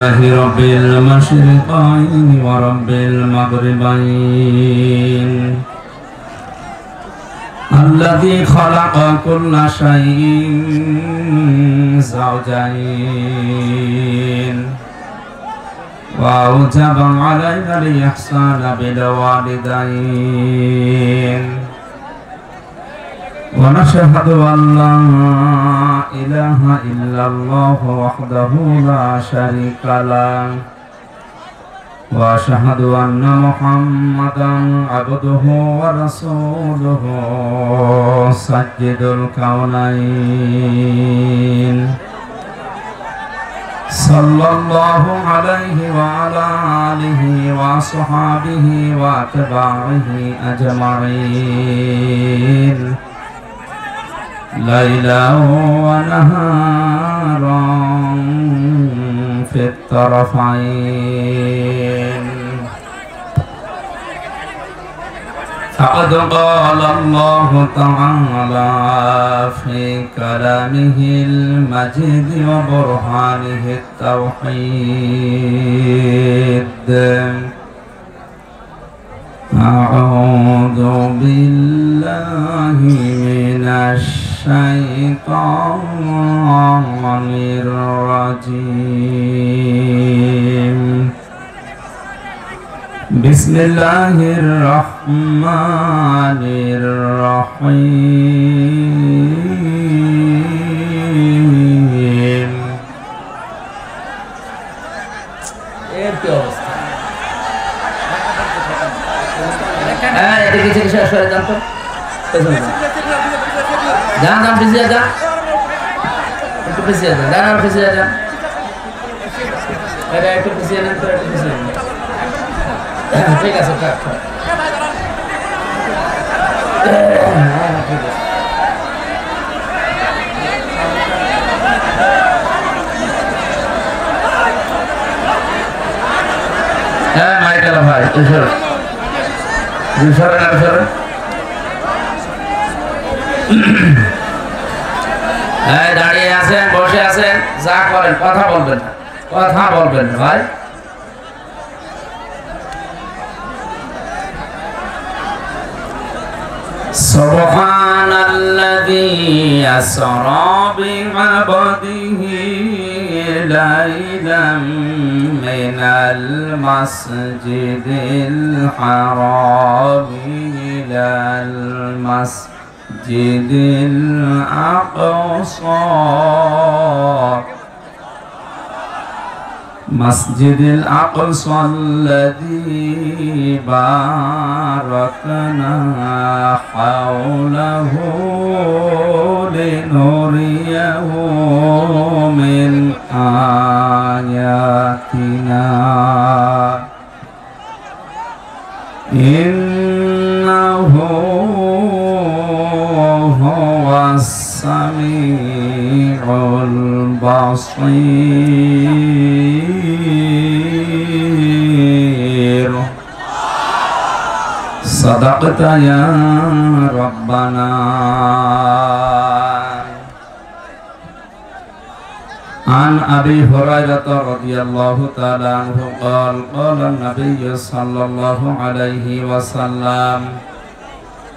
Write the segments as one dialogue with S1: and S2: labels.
S1: رب المشرقين ورب المغربين الذي خلق كل شيء زوجين وأوجب علينا الإحسان بالوالدين ونشهد أن لا إله إلا الله وحده لا شريك له وأشهد أن محمدا عبده ورسوله سيد الكونين صلى الله عليه وعلى آله وصحبه وأتباعه أجمعين ليلا ونهارا في الطرفين فقد قال الله تعالى في كلامه المجيد وبرهانه التوحيد أعوذ بالله من الشيطان الرجيم بسم الله الرحمن الرحيم jangan busy aja itu busy aja jangan busy aja ada itu busy nanti itu busy ঠিক আছে কাট হ্যাঁ Michael ভাই ইশারা ইশারা ইশারা এই দাঁড়িয়ে আছেন বসে আছেন যা করেন কথা বলবেন না ভাই সুবহানাল্লাযী আসরা বি'আবদিহি লাইলাম মিনাল মাসজিদিল হারাম ইলাল জিদিল আকসা মসজিদিল আকসা আল্লাযী বারাকনা হাওলাহু লিনুরিয়াহু মিন আয়াতিনা ইন্নাহু السميع البصير صدقت يا ربنا عن أبي هريرة رضي الله تعالى عنه قال قال النبي صلى الله عليه وسلم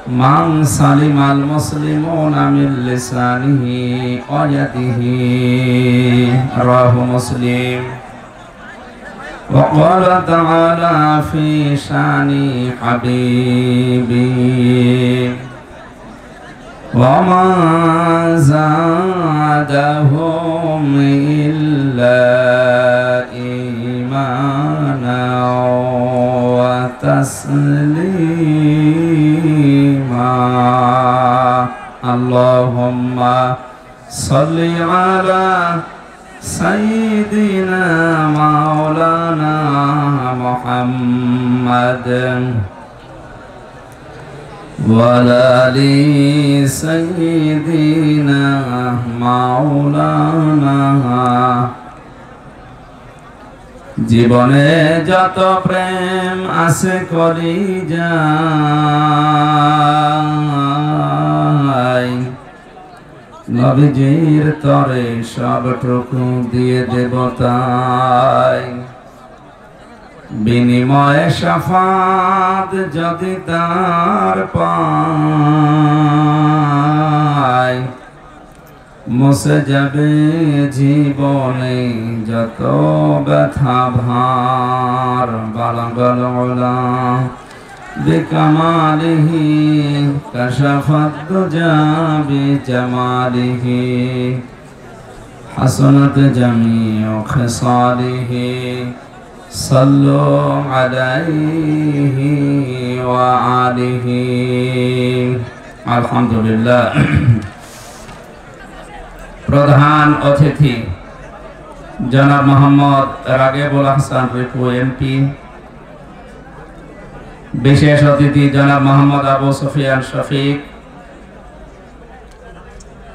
S1: من سلم المسلمون من لسانه ويده رواه مسلم وقال تعالى في شان حبيبي وما زادهم إلا إيمانا وتسليما اللهم صل على سيدنا مولانا محمد وعلى آل سيدنا مولانا জীবনে যত প্রেম আছে কলিজায় নবীজির তরে সবটুকু দিয়ে দেব তাই, বিনিময়ে শাফাত যদি তার পাই, মুছে যাবে জীবনে যত ব্যথা ভার। বালাগাল উলা বিকামালিহি কাশাফাত দুজা বিজামালিহি, হাসানাত জামিউ খিসালিহি, সাল্লু আলাইহি ওয়া আলিহি। আলহামদুলিল্লাহ। প্রধান অতিথি জনাব মোহাম্মদ রাগেবুল হাসান রিপু এমপি, বিশেষ অতিথি জনাব মোহাম্মদ আবু সুফিয়ান শফিক,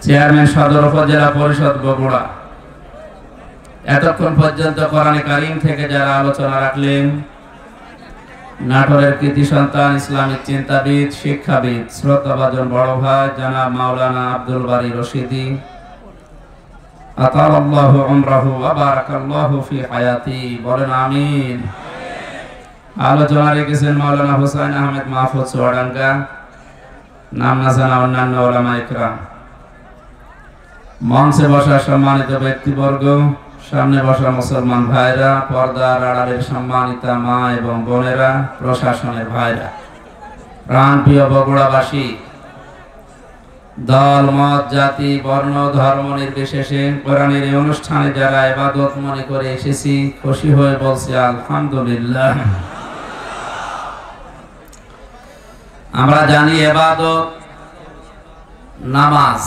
S1: চেয়ারম্যান সদর উপজেলা পরিষদ বগুড়া। এতক্ষণ পর্যন্ত কোরআন কারীম থেকে যারা আলোচনা রাখলেন, নাটোরের কৃতি সন্তান, ইসলামিক চিন্তাবিদ, শিক্ষাবিদ, শ্রদ্ধাভাজন বড় ভাই জনাব মাওলানা আব্দুল বারী রশিদি, আতালাল্লাহু উমরাহু ওয়া বারাকাল্লাহু ফি হায়াতি, বলেন আমিন। আলোচনা রেখেছেন মাওলানা হুসাইন আহমেদ মাহফুজ চুয়াডাঙ্গা, নাম না জানা অন্যান্য উলামা ইকরাম। মঞ্চে বসা সম্মানিত ব্যক্তিবর্গ, সামনে বসা মুসলমান ভাইরা, পর্দার আড়ালের সম্মানিতা মা এবং বোনেরা, প্রশাসনের ভাইরা, প্রাণপ্রিয় বগুড়াবাসী, দল মত জাতি বর্ণ ধর্ম নির্বিশেষে কোরআনের এই অনুষ্ঠানে যারা ইবাদত মনে করে এসেছি, খুশি হয়ে বলছি আলহামদুলিল্লাহ। আমরা জানি ইবাদত, নামাজ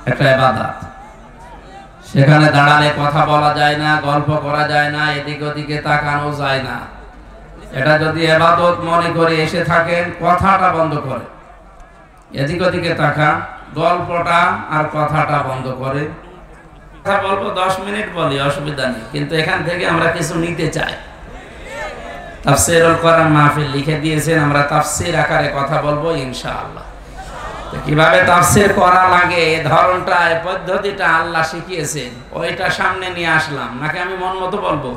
S1: একটা ইবাদত। সেখানে দাঁড়ালে কথা বলা যায় না, গল্প করা যায় না, এদিক ওদিকে তাকানো যায় না। এটা যদি ইবাদত মনে করে এসে থাকেন, কথাটা বন্ধ করে, এদিক ওদিকে তাকা, গল্পটা আর কথাটা বন্ধ করে। কথা বলবো 10 মিনিট বলি, অসুবিধা নেই, কিন্তু এখান থেকে আমরা কিছু নিতে চাই। তাফসীরুল কোরআন মাহফিল লিখে দিয়েছেন, আমরা তাফসীর আকারে কথা বলবো ইনশাআল্লাহ। কিভাবে তাফসীর করা লাগে, এই ধরনটা, এই পদ্ধতিটা আল্লাহ শিখিয়েছেন, ওইটা সামনে নিয়ে আসলাম, নাকি আমি মন মতো বলবো?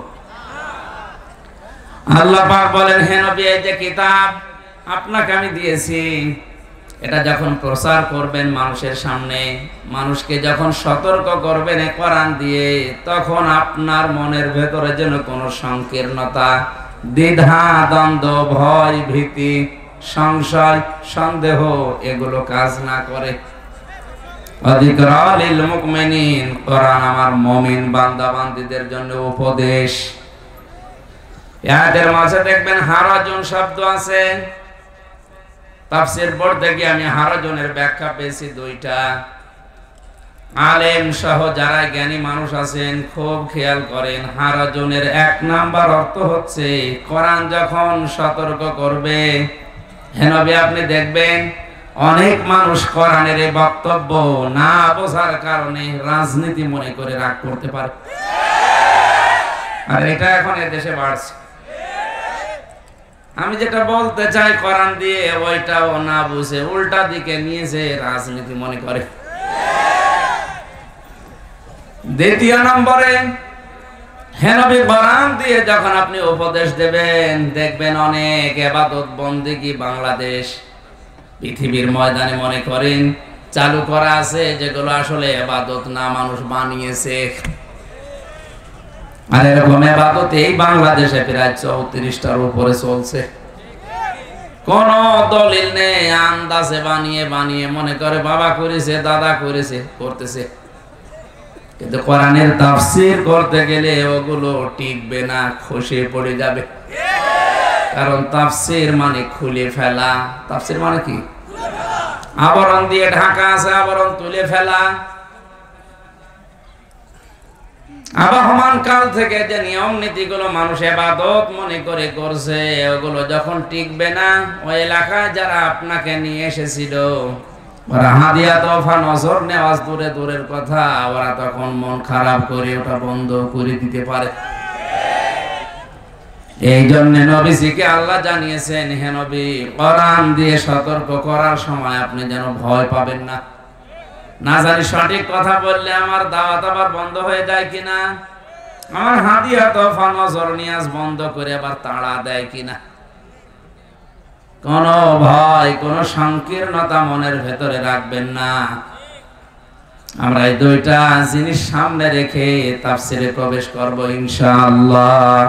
S1: আল্লাহ পাক বলেন, হে নবী, এই যে কিতাব আপনাকে আমি দিয়েছি, এটা যখন প্রচার করবেন মানুষের সামনে, মানুষকে যখন সতর্ক করবেন এই কোরআন দিয়ে, তখন আপনার মনের ভেতরে যেন কোনো সংকীর্ণতা, দ্বিধা, দ্বন্দ্ব, ভয়, ভীতি, সংশয়, সন্দেহ এগুলো কাজ না করে। যিকরা লিল মুমিনিন, কোরআন আমার মুমিন বান্দা বান্দীদের জন্য উপদেশ। এর মাঝে দেখবেন হারাজুন শব্দ আছে। তাফসীর পড়তে গিয়ে আমি হারাজুনের ব্যাখ্যা পেয়েছি 2টা। আলেম সহ যারা জ্ঞানী মানুষ আছেন খুব খেয়াল করেন, হারাজুনের 1 নাম্বার অর্থ হচ্ছে কোরআন যখন সতর্ক করবে, হে নবী আপনি দেখবেন অনেক মানুষ কোরআনের এই বক্তব্য না বোঝার কারণে রাজনীতি মনে করে রাগ করতে পারে। আর এটা এখন এই দেশে বাড়ছে। আমি যেটা বলতে চাই কোরআন দিয়ে, ওইটাও না বুঝে উল্টা দিকে নিয়েছে, রাজনীতি মনে করে। 2 নম্বরে, হে নবী কোরআন দিয়ে যখন আপনি উপদেশ দেবেন, দেখবেন অনেক ইবাদত বন্দেগী বাংলাদেশ পৃথিবীর ময়দানে মনে করেন চালু করা আছে, যেগুলো আসলে ইবাদত না, মানুষ বানিয়েছে। আর এরকম ইবাদত এই বাংলাদেশে প্রায় 34টার উপরে চলছে। কোন দলিল নেই, আন্দাজে বানিয়ে বানিয়ে মনে করে বাবা করেছে, দাদা করেছে, করতেছে। কিন্তু কোরআনের তাফসীর করতে গেলে ওগুলো টিকবে না, খসে পড়ে যাবে। কারণ তাফসীর মানে খুলে ফেলা। তাফসীর মানে কি? আবরণ দিয়ে ঢাকা আছে, আবরণ তুলে ফেলা। আবহমান কাল থেকে যে নিয়ম নীতিগুলো মানুষ ইবাদত মনে করে করছে, ওগুলো যখন টিকবে না, ওই এলাকায় যারা আপনাকে নিয়ে এসেছিল, ওরা হাদিয়া তোফা নজর নেওয়াজ দূরে দূরের কথা, ওরা তখন মন খারাপ করে ওটা বন্ধ করে দিতে পারে। এই জন্য নবীজিকে আল্লাহ জানিয়েছেন, হে নবী কোরআন দিয়ে সতর্ক করার সময় আপনি যেন ভয় পাবেন না। না জানি সঠিক কথা বললে আমার দাওয়াত আবার বন্ধ হয়ে যায় কিনা, আমার হাদিয়া তোফা নজর নিয়াজ বন্ধ করে আবার তাড়া দেয় কিনা। কোন ভয়, কোন সংকীর্ণতা মনের ভেতরে রাখবেন না। আমরা এই দুইটা জিনিস সামনে রেখে তাফসীরে প্রবেশ করব ইনশাআল্লাহ।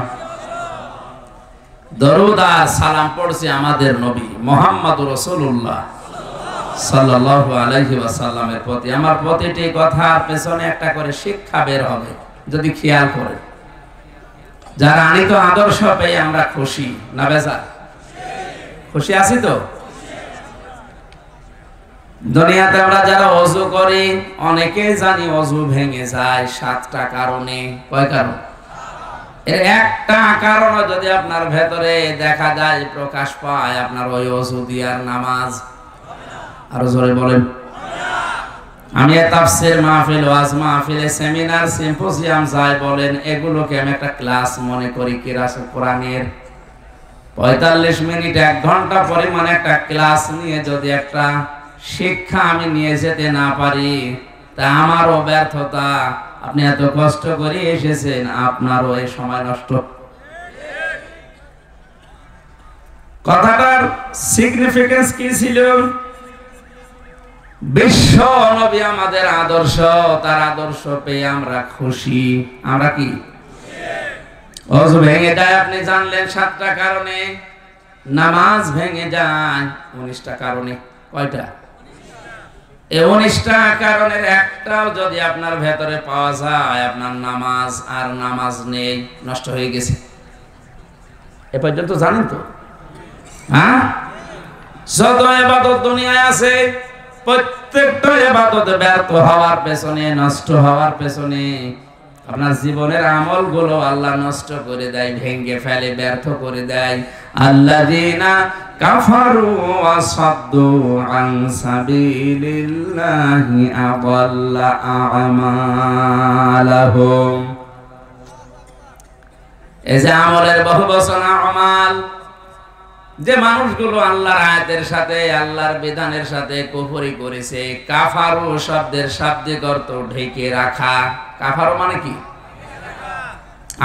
S1: দরুদ আর সালাম পড়ছি আমাদের নবী মুহাম্মদুর রাসূলুল্লাহ সাল্লাল্লাহু আলাইহি ওয়াসাল্লামের প্রতি। আমার প্রতিটি কথার পেছনে একটা করে শিক্ষা বের হবে যদি খেয়াল করে। যারা আনিত আদর্শ পেয়ে আমরা খুশি না বেজার? খুশি আছি তো? দুনিয়াতে আমরা যারা ওযু করি অনেকেই জানি ওযু ভেঙে যায় 7টা কারণে। কয় কারণ? এর একটা কারণ যদি আপনার ভেতরে দেখা যায়, প্রকাশ পায়, আপনার ওই ওযু দিয়ার নামাজ আরো জোরে বলেন। আমি তাফসীর মাহফিল, ওয়াজ মাহফিল, সেমিনার, সিম্পোজিয়াম যাই বলেন, এগুলোকে আমি একটা ক্লাস মনে করি। কিরাসে কোরআনের 45 মিনিট 1 ঘন্টা পরিমাণে একটা ক্লাস নিয়ে যদি একটা শিক্ষা আমি নিয়ে যেতে না পারি, তা আমারও ব্যর্থতা। আপনি এত কষ্ট করে এসেছেন, আপনারও এই সময় নষ্ট। কথাটার সিগনিফিকেন্স কি ছিল? বিশ্ব নবী আমাদের আদর্শ, তার আদর্শ পেয়ে আমরা খুশি। আমরা কি ওযু ভেঙে যায় আপনি জানলেন 7টা কারণে, নামাজ ভেঙে যায় 19টা কারণে। কয়টা? এই 19টা কারণের একটাও যদি আপনার ভেতরে পাওয়া যায়, আপনার নামাজ আর নামাজ নেই, নষ্ট হয়ে গেছে। এ পর্যন্ত জানেন তো? হ্যাঁ, যত ইবাদত দুনিয়ায় আছে প্রত্যেকটা ইবাদত ব্যর্থ হওয়ার পেছনে, নষ্ট হওয়ার পেছনে আপনার জীবনের আমলগুলো আল্লাহ নষ্ট করে দেয়, ভেঙে ফেলে, ব্যর্থ করে দেয়। আল্লাযীনা কাফারু ওয়া সাদ্দু আন সাবিলিল্লাহি আদাল্লা আমালাহুম। এই যে আমলের বহুবচন আমাল, যে মানুষগুলো আল্লাহর আয়াতের সাথে, আল্লাহর বিধানের সাথে কুফরি করেছে। কাফারু শব্দের শাব্দিক অর্থ ঢেকে রাখা। কাফারু মানে কি?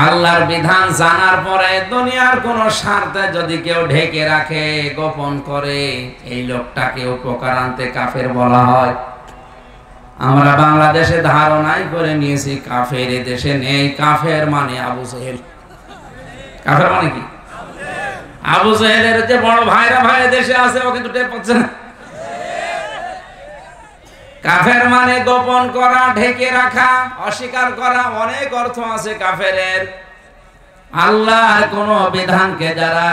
S1: আল্লাহর বিধান জানার পরে দুনিয়ার কোন স্বার্থে যদি কেউ ঢেকে রাখে, গোপন করে, এই লোকটাকে উপকার আনতে কাফের বলা হয়। আমরা বাংলাদেশে ধারণাই করে নিয়েছি কাফের এ দেশে নেই। কাফের মানে আবু জেহেল। কাফের মানে কি? আবু জেহেলের যে বড় ভাইরা ভাই দেশে আছে, ও কিন্তু টের পাচ্ছে না। কাফের মানে গোপন করা, ঢেকে রাখা, অস্বীকার করা। অনেক অর্থ আছে কাফেরের। আল্লাহর কোন বিধানকে যারা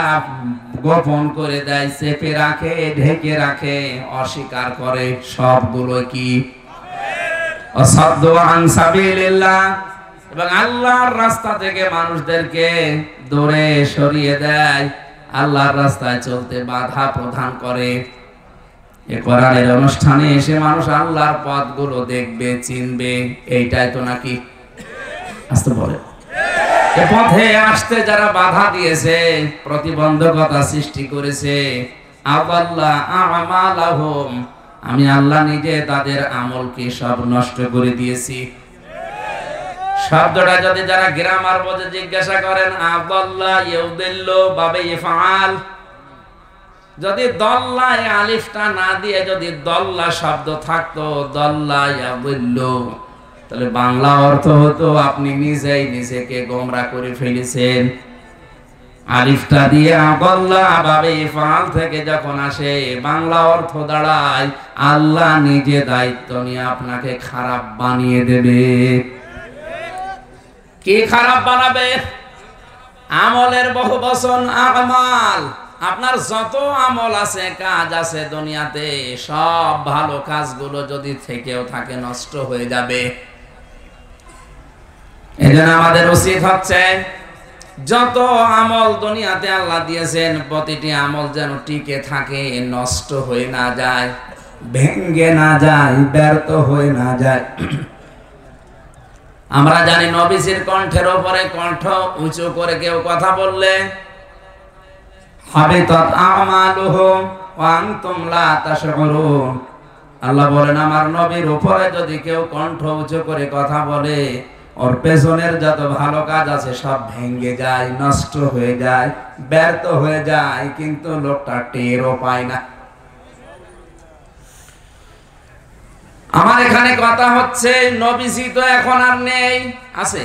S1: গোপন করে দেয়, চেপে রাখে, ঢেকে রাখে, অস্বীকার করে, সবগুলো কি অসাদ্দু আন সাবিলিল্লাহ। এবং আল্লাহর রাস্তা থেকে মানুষদেরকে দূরে সরিয়ে দেয়, আল্লাহর রাস্তায় চলতে বাধা প্রদান করে। এ কোরআনের অনুষ্ঠানে এসে মানুষ আল্লাহর পথগুলো দেখবে, চিনবে। এইটাই তো নাকি আসতে বলে। এ পথে আসতে যারা বাধা দিয়েছে, প্রতিবন্ধকতা সৃষ্টি করেছে, আদাল্লা আমালাহুম, আমি আল্লাহ নিজে তাদের আমলকে সব নষ্ট করে দিয়েছি। শব্দটা যদি যারা গ্রামার বোঝে জিজ্ঞাসা করেন, আদাল্লা ইউদিল্লু বাবে ইফআল, যদি দল্লায় আলিফটা না দিয়ে যদি দল্লা শব্দ থাকতো, দল্লা ইয়াদিল্লু, তাহলে বাংলা অর্থ হতো আপনি নিজেই নিজেকে গোমরা করে ফেলেছেন। আলিফটা দিয়ে আদাল্লা বাবে ইফআল থেকে যখন আসে, বাংলা অর্থ দাঁড়ায় আল্লাহ নিজে দায়িত্ব নিয়ে আপনাকে খারাপ বানিয়ে দেবে। কি খারাপ বানাবে? আমলের বহুবচন আমাল। আপনার যত আমল আছে, কাজ আছে দুনিয়াতে, সব ভালো কাজগুলো যদি থেকেও থাকে, নষ্ট হয়ে যাবে। এজন্য আমাদের উচিত হচ্ছে যত আমল দুনিয়াতে আল্লাহ দিয়েছেন, প্রতিটি আমল যেন টিকে থাকে, নষ্ট হয়ে না যায়, ভেঙ্গে না যায়, ব্যর্থ হয়ে না যায়। আমরা জানি নবীজির কণ্ঠের উপরে কণ্ঠ উঁচু করে কেউ কথা বললে হাবিতাত আমালুহুম ওয়া আনতুম লা তাশউরুন, আল্লাহ বলেন আমার নবীর উপরে যদি কেউ কণ্ঠ উঁচু করে কথা বলে ওর পেছনের যত ভালো কাজ আছে সব ভেঙে যায়, নষ্ট হয়ে যায়, ব্যর্থ হয়ে যায়, কিন্তু লোকটা টেরও পায় না। আমার এখানে কথা হচ্ছে নবীজি তো এখন আর নেই, আছে?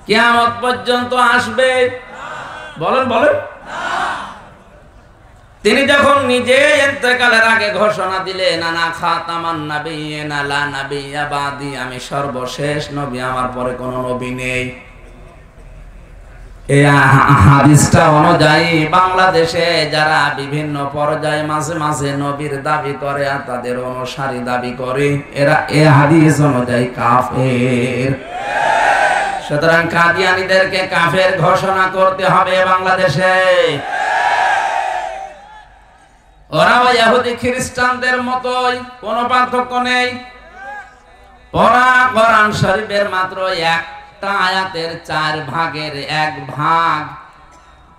S1: কিয়ামত পর্যন্ত আসবে? বলেন বলেন। তিনি যখন নিজে ইন্তেকালের আগে ঘোষণা দিলেন আনা খাতামান নাবিয়্যিন লা নাবিয়্যা বাদি, আমি সর্বশেষ নবী, আমার পরে কোনো নবী নেই। এই হাদিসটা অনুযায়ী বাংলাদেশে যারা বিভিন্ন পর্যায়ে মাঝে মাঝে নবীর দাবি করে আর তাদের অনুসারী দাবি করে, এরা এই হাদিস অনুযায়ী কাফের। সুতরাং কাদিয়ানীদেরকে কাফের ঘোষণা করতে হবে বাংলাদেশে। ওরাও ইহুদি খ্রিস্টানদের মতোই, কোনো পার্থক্য নেই। পড়া কোরআন শরীফের মাত্র একটা আয়াতের 4 ভাগের 1 ভাগ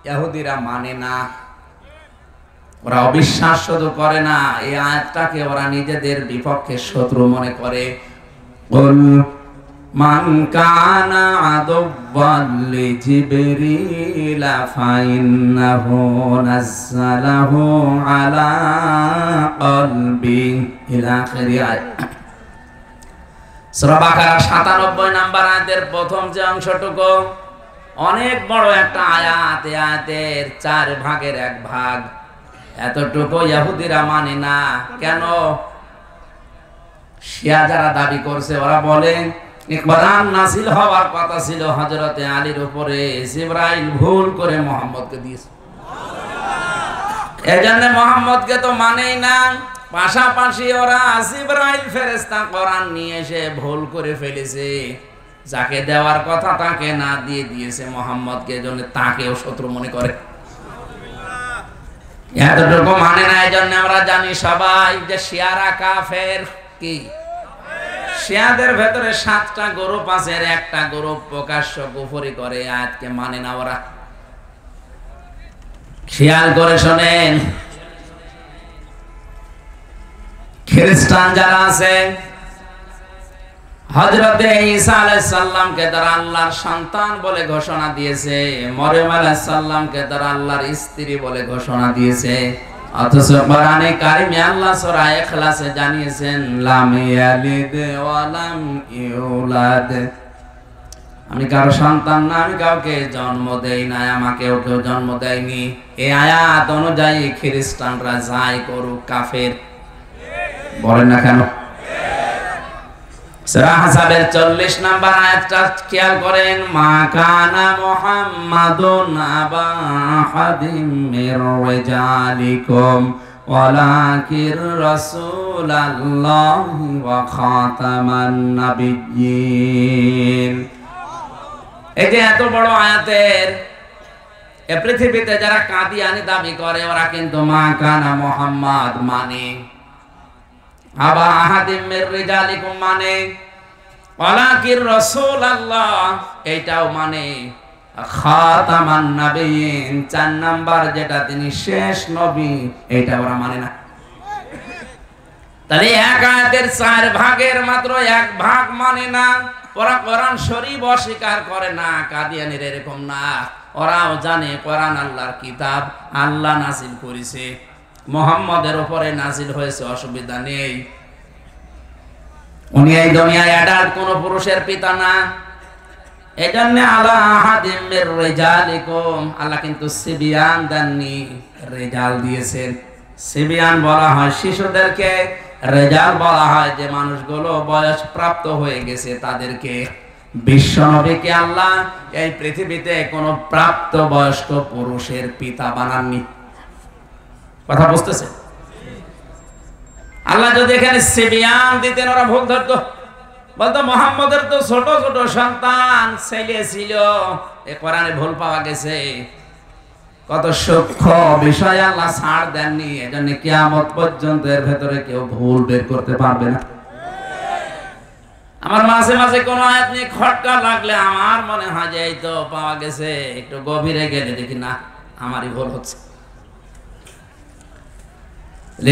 S1: ইহুদিরা মানে না, ওরা অবিশ্বাস শুধু করে না, এই আয়াতটাকে ওরা নিজেদের বিপক্ষে শত্রু মনে করে। কুল মান কানা আদুওয়াল লিজিবরিল ফাইন্নাহু নাযালাহু আলা কলবি ইলা আখিরি আয়াত। সূরা বাকারা 97 নম্বর আয়াতের প্রথম যে অংশটুকু অনেক বড় একটা আয়াত, এই আয়াতের 4 ভাগের 1 ভাগ এতটুকু ইহুদিরা মানে না। কেন? শিয়া যারা দাবি করছে ওরা বলে কোরআন নাযিল হওয়ার কথা ছিল হযরতে আলীর উপরে, জিবরাইল ভুল করে মুহাম্মদকে দিয়েছে, এজন্য মুহাম্মদকে তো মানেই না। পাশাপাশি ওরা জিবরাইল ফেরেশতা কোরআন নিয়ে এসে ভুল করে ফেলেছে, যাকে দেওয়ার কথা তাকে না দিয়ে দিয়েছে মুহাম্মদকে, এজন্য তাকেও শত্রু মনে করে। এতটুকু মানে না, এজন্য আমরা জানি সবাই যে শিয়ারা কাফের। কি? শিয়াদের ভেতরে 7টা গ্রুপ আছে, একটা গ্রুপ প্রকাশ্য কুফরি করে, আয়াতকে মানে না ওরা। খেয়াল করে শোনেন, খ্রিস্টান যারা আছে হযরতে ঈসা আলাইহিস সালামকে তারা আল্লাহর সন্তান বলে ঘোষণা দিয়েছে, মরিয়ম আলাইহিস সালামকে তারা আল্লাহর স্ত্রী বলে ঘোষণা দিয়েছে। অথচ কোরআনে কারিমে আল্লাহ সূরা ইখলাসে জানিয়েছেন লাম ইয়ালিদ ওয়া লাম ইউলাদ, আমি কারো সন্তান না, আমি কাউকে জন্ম দেই না, আমাকেও কেউ জন্ম দেয়নি। এই আয়াত অনুযায়ী খ্রিস্টানরা যাই করুক কাফের। বলেন না কেন? সূরা আহজাবের 40 নম্বর আয়াতটা খেয়াল করেন, মা কানা মুহাম্মাদুন আবা আহাদিম মির রিজালিকুম ওয়ালাকির রাসূলুল্লাহি ওয়া খাতামান নাবিয়্যিন। এই যে এত বড় আয়াতের এ পৃথিবীতে যারা কাদিয়ানি দাবি করে ওরা কিন্তু মা কানা মুহাম্মাদ মানে, আবা আহাদিম মির রিজালিকুম মানে, ওয়ালাকির রাসূলুল্লাহ এইটাও মানে, খাতামান নাবিয়্যিন 4 নাম্বার যেটা তিনি শেষ নবী, এইটা ওরা মানে না। তাহলে এক আয়াতের 4 ভাগের মাত্র 1 ভাগ মানে না। ওরা কোরআন শরীফ অস্বীকার করে না, কাদিয়ানীর এরকম না। ওরাও জানে কোরআন আল্লাহর কিতাব, আল্লাহ নাযিল করেছে, মুহাম্মদের উপরে নাযিল হয়েছে, অসুবিধা নেই। উনি এই দুনিয়ায় অ্যাডাল্ট কোন পুরুষের পিতা না। এজন্য আলা আহাদিম মির রিজালিকুম, আল্লাহ কিন্তু সিবিয়ান দেননি, রিজাল দিয়েছেন। সিবিয়ান বলা হয় শিশুদেরকে, রিজাল বলা হয় যে মানুষগুলো বয়স প্রাপ্ত হয়ে গেছে তাদেরকে। বিশ্ব নবীকে আল্লাহ এই পৃথিবীতে কোনো প্রাপ্ত বয়স্ক পুরুষের পিতা বানাননি। কথা বুঝতেছে? আল্লাহ যদি এখানে সিবিয়ান দিতেন ওরা ভুল ধরতো, বলতো মুহাম্মদের তো ছোট ছোট সন্তান ছেলে ছিল, এ কোরআনে ভুল পাওয়া গেছে। কত সূক্ষ্ম বিষয় আল্লাহ ছাড় দেননি, এজন্য কিয়ামত পর্যন্ত এর ভেতরে কেউ ভুল বের করতে পারবে না। আমার মাঝে মাঝে কোন আয়াত নিয়ে খটকা লাগলে আমার মনে হয় যে এই তো পাওয়া গেছে, একটু গভীরে গেলে দেখি না আমারই ভুল হচ্ছে।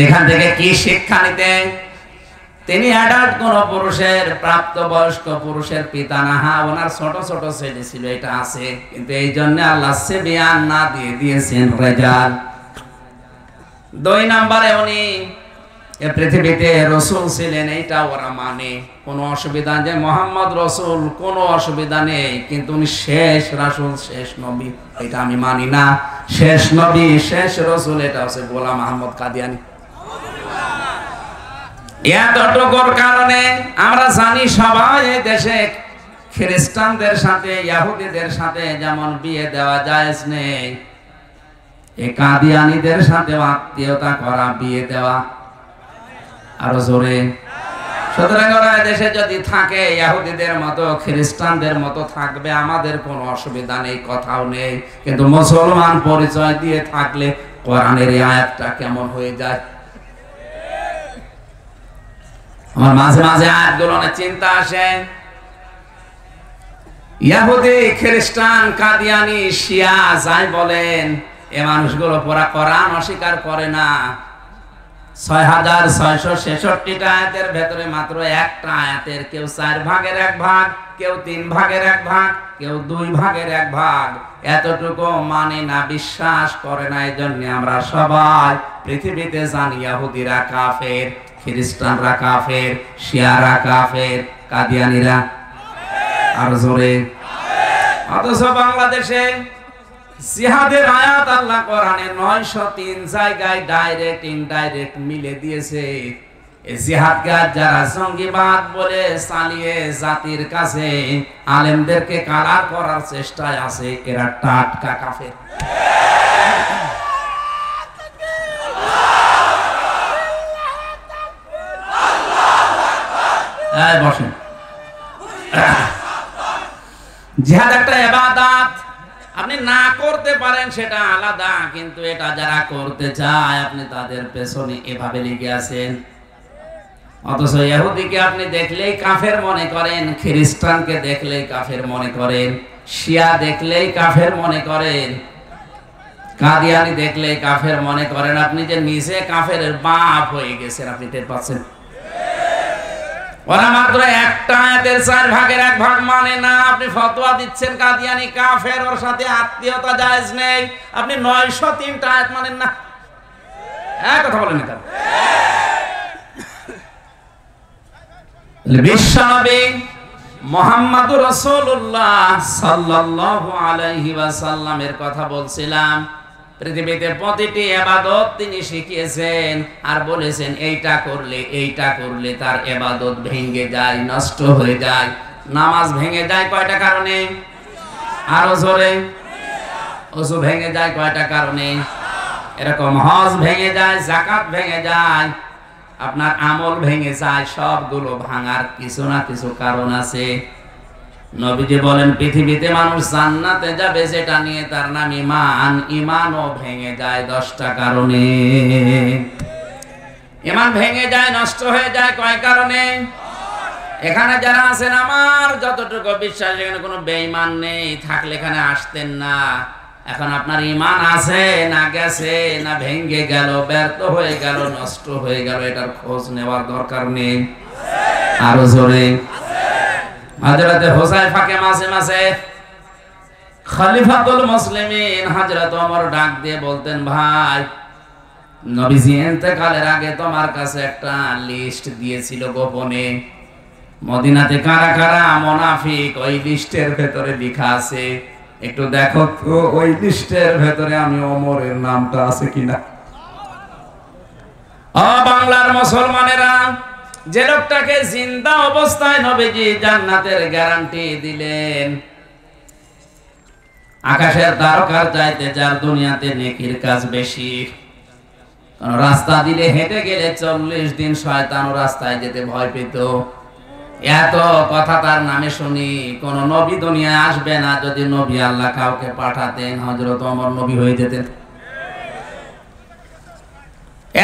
S1: এখান থেকে কি শিক্ষা নিতে? তিনি অ্যাডাল্ট কোন পুরুষের, প্রাপ্তবয়স্ক পুরুষের পিতা না। হ্যাঁ, ওনার ছোট ছোট ছেলে ছিল, এটা আছে, কিন্তু এই জন্য আল্লাহ সেবিয়ান না দিয়ে দিয়েছেন রেজাল। 2 নম্বরে উনি এ পৃথিবীতে রসুল ছিলেন, এইটা ওরা মানে, কোনো অসুবিধা যে মোহাম্মদ রসুল, কোনো অসুবিধা নেই, কিন্তু উনি শেষ রাসূল, শেষ নবী, এটা আমি মানি না। শেষ নবী, শেষ রসুল, এটা হচ্ছে গোলাম আহমদ কাদিয়ানী। এতটুকুর কারণে আমরা জানি সবাই এই দেশে খ্রিস্টানদের সাথে, ইহুদিদের সাথে যেমন বিয়ে দেওয়া জায়েজ নেই, এই কাদিয়ানীদের সাথে আত্মীয়তা করা, বিয়ে দেওয়া আরো জোরে। সুতরাং ওরা দেশে যদি থাকে ইহুদিদের মতো, খ্রিস্টানদের মতো থাকবে, আমাদের কোনো অসুবিধা নেই, কথাও নেই। কিন্তু মুসলমান পরিচয় দিয়ে থাকলে কোরআনের এই আয়াতটা কেমন হয়ে যায়। আমার মাঝে মাঝে আয়াতগুলো অনেক চিন্তা আসে। ইহুদি, খ্রিস্টান, কাদিয়ানি, শিয়া যাই বলেন, এ মানুষগুলো পুরা কোরআন অস্বীকার করে না। 6666টা আয়াতের ভেতরে মাত্র একটা আয়াতের কেউ 4 ভাগের 1 ভাগ, কেউ 3 ভাগের 1 ভাগ, কেউ 2 ভাগের 1 ভাগ, এতটুকু মানে না, বিশ্বাস করে না। এই জন্য আমরা সবাই পৃথিবীতে জানি ইহুদিরা কাফের, খ্রিস্টানরা কাফের, শিয়ারা কাফের, কাদিয়ানীরা আর জোরে। অথচ বাংলাদেশে জিহাদের আয়াত আল্লাহ কোরআনে 903 জায়গায় ডাইরেক্ট ইনডাইরেক্ট মিলে দিয়েছে। এই জিহাদকে যারা জঙ্গিবাদ বলে চালিয়ে জাতির কাছে আলেমদেরকে কালার করার চেষ্টায় আছে, এরা টাটকা কাফের। বসেন। জিহাদ একটা ইবাদত, আপনি না করতে পারেন সেটা আলাদা, কিন্তু এটা যারা করতে চায় আপনি তাদের পেছনে এভাবে লেগে আছেন। অথচ ইহুদিকে আপনি দেখলেই কাফের মনে করেন, খ্রিস্টানকে দেখলেই কাফের মনে করেন, শিয়া দেখলেই কাফের মনে করেন, কাদিয়ানি দেখলেই কাফের মনে করেন। আপনি যে নিজে কাফের বাপ হয়ে গেছেন, আপনি টের পাচ্ছেন। ওরা মাত্র একটা আয়াতের 4 ভাগের 1 ভাগ মানে না, আপনি ফতোয়া দিচ্ছেন কাদিয়ানি কাফের, ওর সাথে আত্মীয়তা জায়েজ নেই। আপনি 903টা আয়াত মানেন না, এক কথা বলেন না। বিশ্বনবী মুহাম্মদুর রাসূলুল্লাহ সাল্লাল্লাহু আলাইহি ওয়াসাল্লামের কথা বলছিলাম। পৃথিবীতে প্রতিটি ইবাদত তিনি শিখিয়েছেন আর বলেছেন এইটা করলে তার ইবাদত ভেঙে যায়, নষ্ট হয়ে যায়। নামাজ ভেঙে যায় কয়টা কারণে? আরো জোরে। ওযু ভেঙে যায় কয়টা কারণে? এরকম হজ ভেঙে যায়, যাকাত ভেঙে যায়, আপনার আমল ভেঙে যায়। সবগুলো ভাঙার কিছু না কিছু কারণ আছে। নবীজি বলেন পৃথিবীতে মানুষ জান্নাতে যাবে যেটা নিয়ে তার নাম ঈমান, ঈমানও ভেঙে যায় 10টা কারণে। ঈমান ভেঙে যায়, নষ্ট হয়ে যায় কয় কারণে? এখানে যারা আছেন আমার যতটুকু বিশ্বাস, এখানে কোনো বেঈমান নেই, থাকলে এখানে আসতেন না। এখন আপনার ঈমান আছে না গেছে, না ভেঙে গেল, ব্যর্থ হয়ে গেল, নষ্ট হয়ে গেল, এটার খোঁজ নেওয়ার দরকার নেই। আরো জোরে। হযরতে হুযায়ফাকে মাঝে মাঝে খলিফাতুল মুসলিমিন হযরত ওমর ডাক দিয়ে বলতেন, ভাই নবীজি ইন্তেকালের আগে তোমার কাছে একটা লিস্ট দিয়েছিল গোপনে, মদিনাতে কারা কারা মুনাফিক ওই লিস্টের ভেতরে লেখা আছে, একটু দেখো তো ওই লিস্টের ভেতরে আমি ওমরের নামটা আছে কিনা। বাংলার মুসলমানেরা, যে লোকটাকে জিন্দা অবস্থায় নবীজি জান্নাতের গ্যারান্টি দিলেন, আকাশের তারকার চাইতে যার দুনিয়াতে নেকির কাজ বেশি, কারণ রাস্তা দিলে হেঁটে গেলে 40 দিন শয়তান রাস্তায় যেতে ভয় পেত। এত কথা তার নামে শুনি, কোন নবী দুনিয়ায় আসবে না। যদি নবী আল্লাহ কাউকে পাঠাতেন, হযরত ওমর নবী হয়ে যেতেন।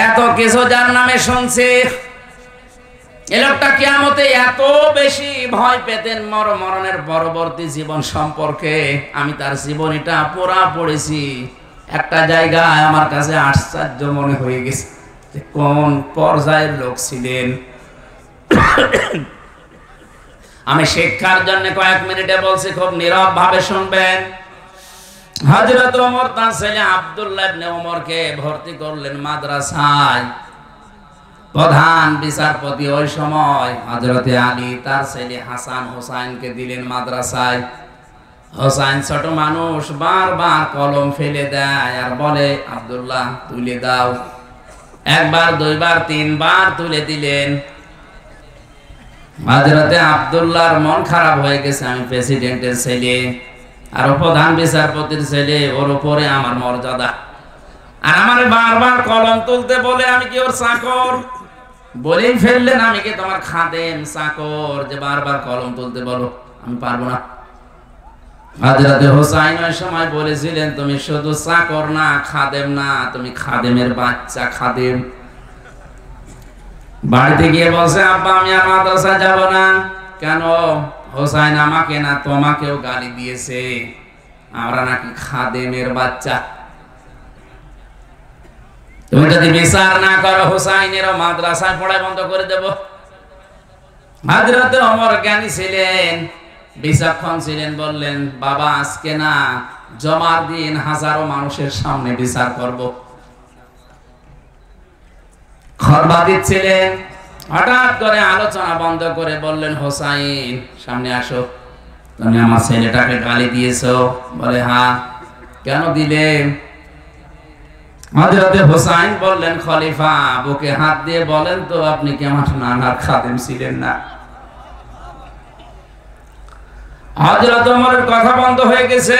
S1: এত কিছু যার নামে শুনছি, এই লোকটা কিয়ামতে এত বেশি ভয় পেতেন মরণের পরবর্তী জীবন সম্পর্কে। আমি তার জীবনীটা পুরা পড়েছি। একটা জায়গায় আমার কাছে আশ্চর্য মনে হয়ে গেছে যে কোন পর্যায়ের লোক ছিলেন। আমি শিক্ষার জন্য কয়েক মিনিটে বলছি, খুব নীরব ভাবে শুনবেন। হযরত ওমর তার ছেলে আব্দুল্লাহ ইবনে ওমরকে ভর্তি করলেন মাদ্রাসায়। প্রধান বিচারপতি ওই সময় হযরতে আলী তার ছেলে হাসান হোসাইনকে দিলেন মাদ্রাসায়। হোসাইন ছোট মানুষ, বারবার কলম ফেলে দেয় আর বলে, আব্দুল্লাহ তুলে দাও। একবার, দুইবার, তিনবার তুলে দিলেন। হযরতে আব্দুল্লাহর মন খারাপ হয়ে গেছে, আমি প্রেসিডেন্টের ছেলে আর প্রধান বিচারপতির ছেলে, ওর উপরে আমার মর্যাদা, আর আমার বারবার কলম তুলতে বলে আমি কি ওর চাকর? বলেই ফেললেন, আমি কি তোমার খাদেম চাকর যে বারবার কলম তুলতে বলো? আমি পারবো না। হযরতে হোসাইন ওই সময় বলেছিলেন, তুমি শুধু চাকর না, খাদেম না, তুমি খাদেমের বাচ্চা, খাদেম। বাড়িতে গিয়ে বলছে, আব্বা আমি আর মাদ্রাসায় যাব না। কেন? হোসাইন আমাকে না তোমাকেও গালি দিয়েছে, আমরা নাকি খাদেমের বাচ্চা। তুমি যদি বিচার না করো, হোসাইনেরও মাদ্রাসায় পড়াই বন্ধ করে দেব। হযরতে ওমর জ্ঞানী ছিলেন, বিচক্ষণ ছিলেন, বললেন, বাবা আজকে না, জমার দিন হাজারো মানুষের সামনে বিচার করব। খরবা দিচ্ছিলেন, হঠাৎ করে আলোচনা বন্ধ করে বললেন, হোসাইন সামনে আসো, তুমি আমার ছেলেটাকে গালি দিয়েছো। বলে, হ্যাঁ। কেন দিলে? হযরতে হোসাইন বললেন, খলিফা বুকে হাত দিয়ে বলেন তো, আপনি কি আমার নানার খাদেম ছিলেন না? হযরত ওমরের কথা বন্ধ হয়ে গেছে,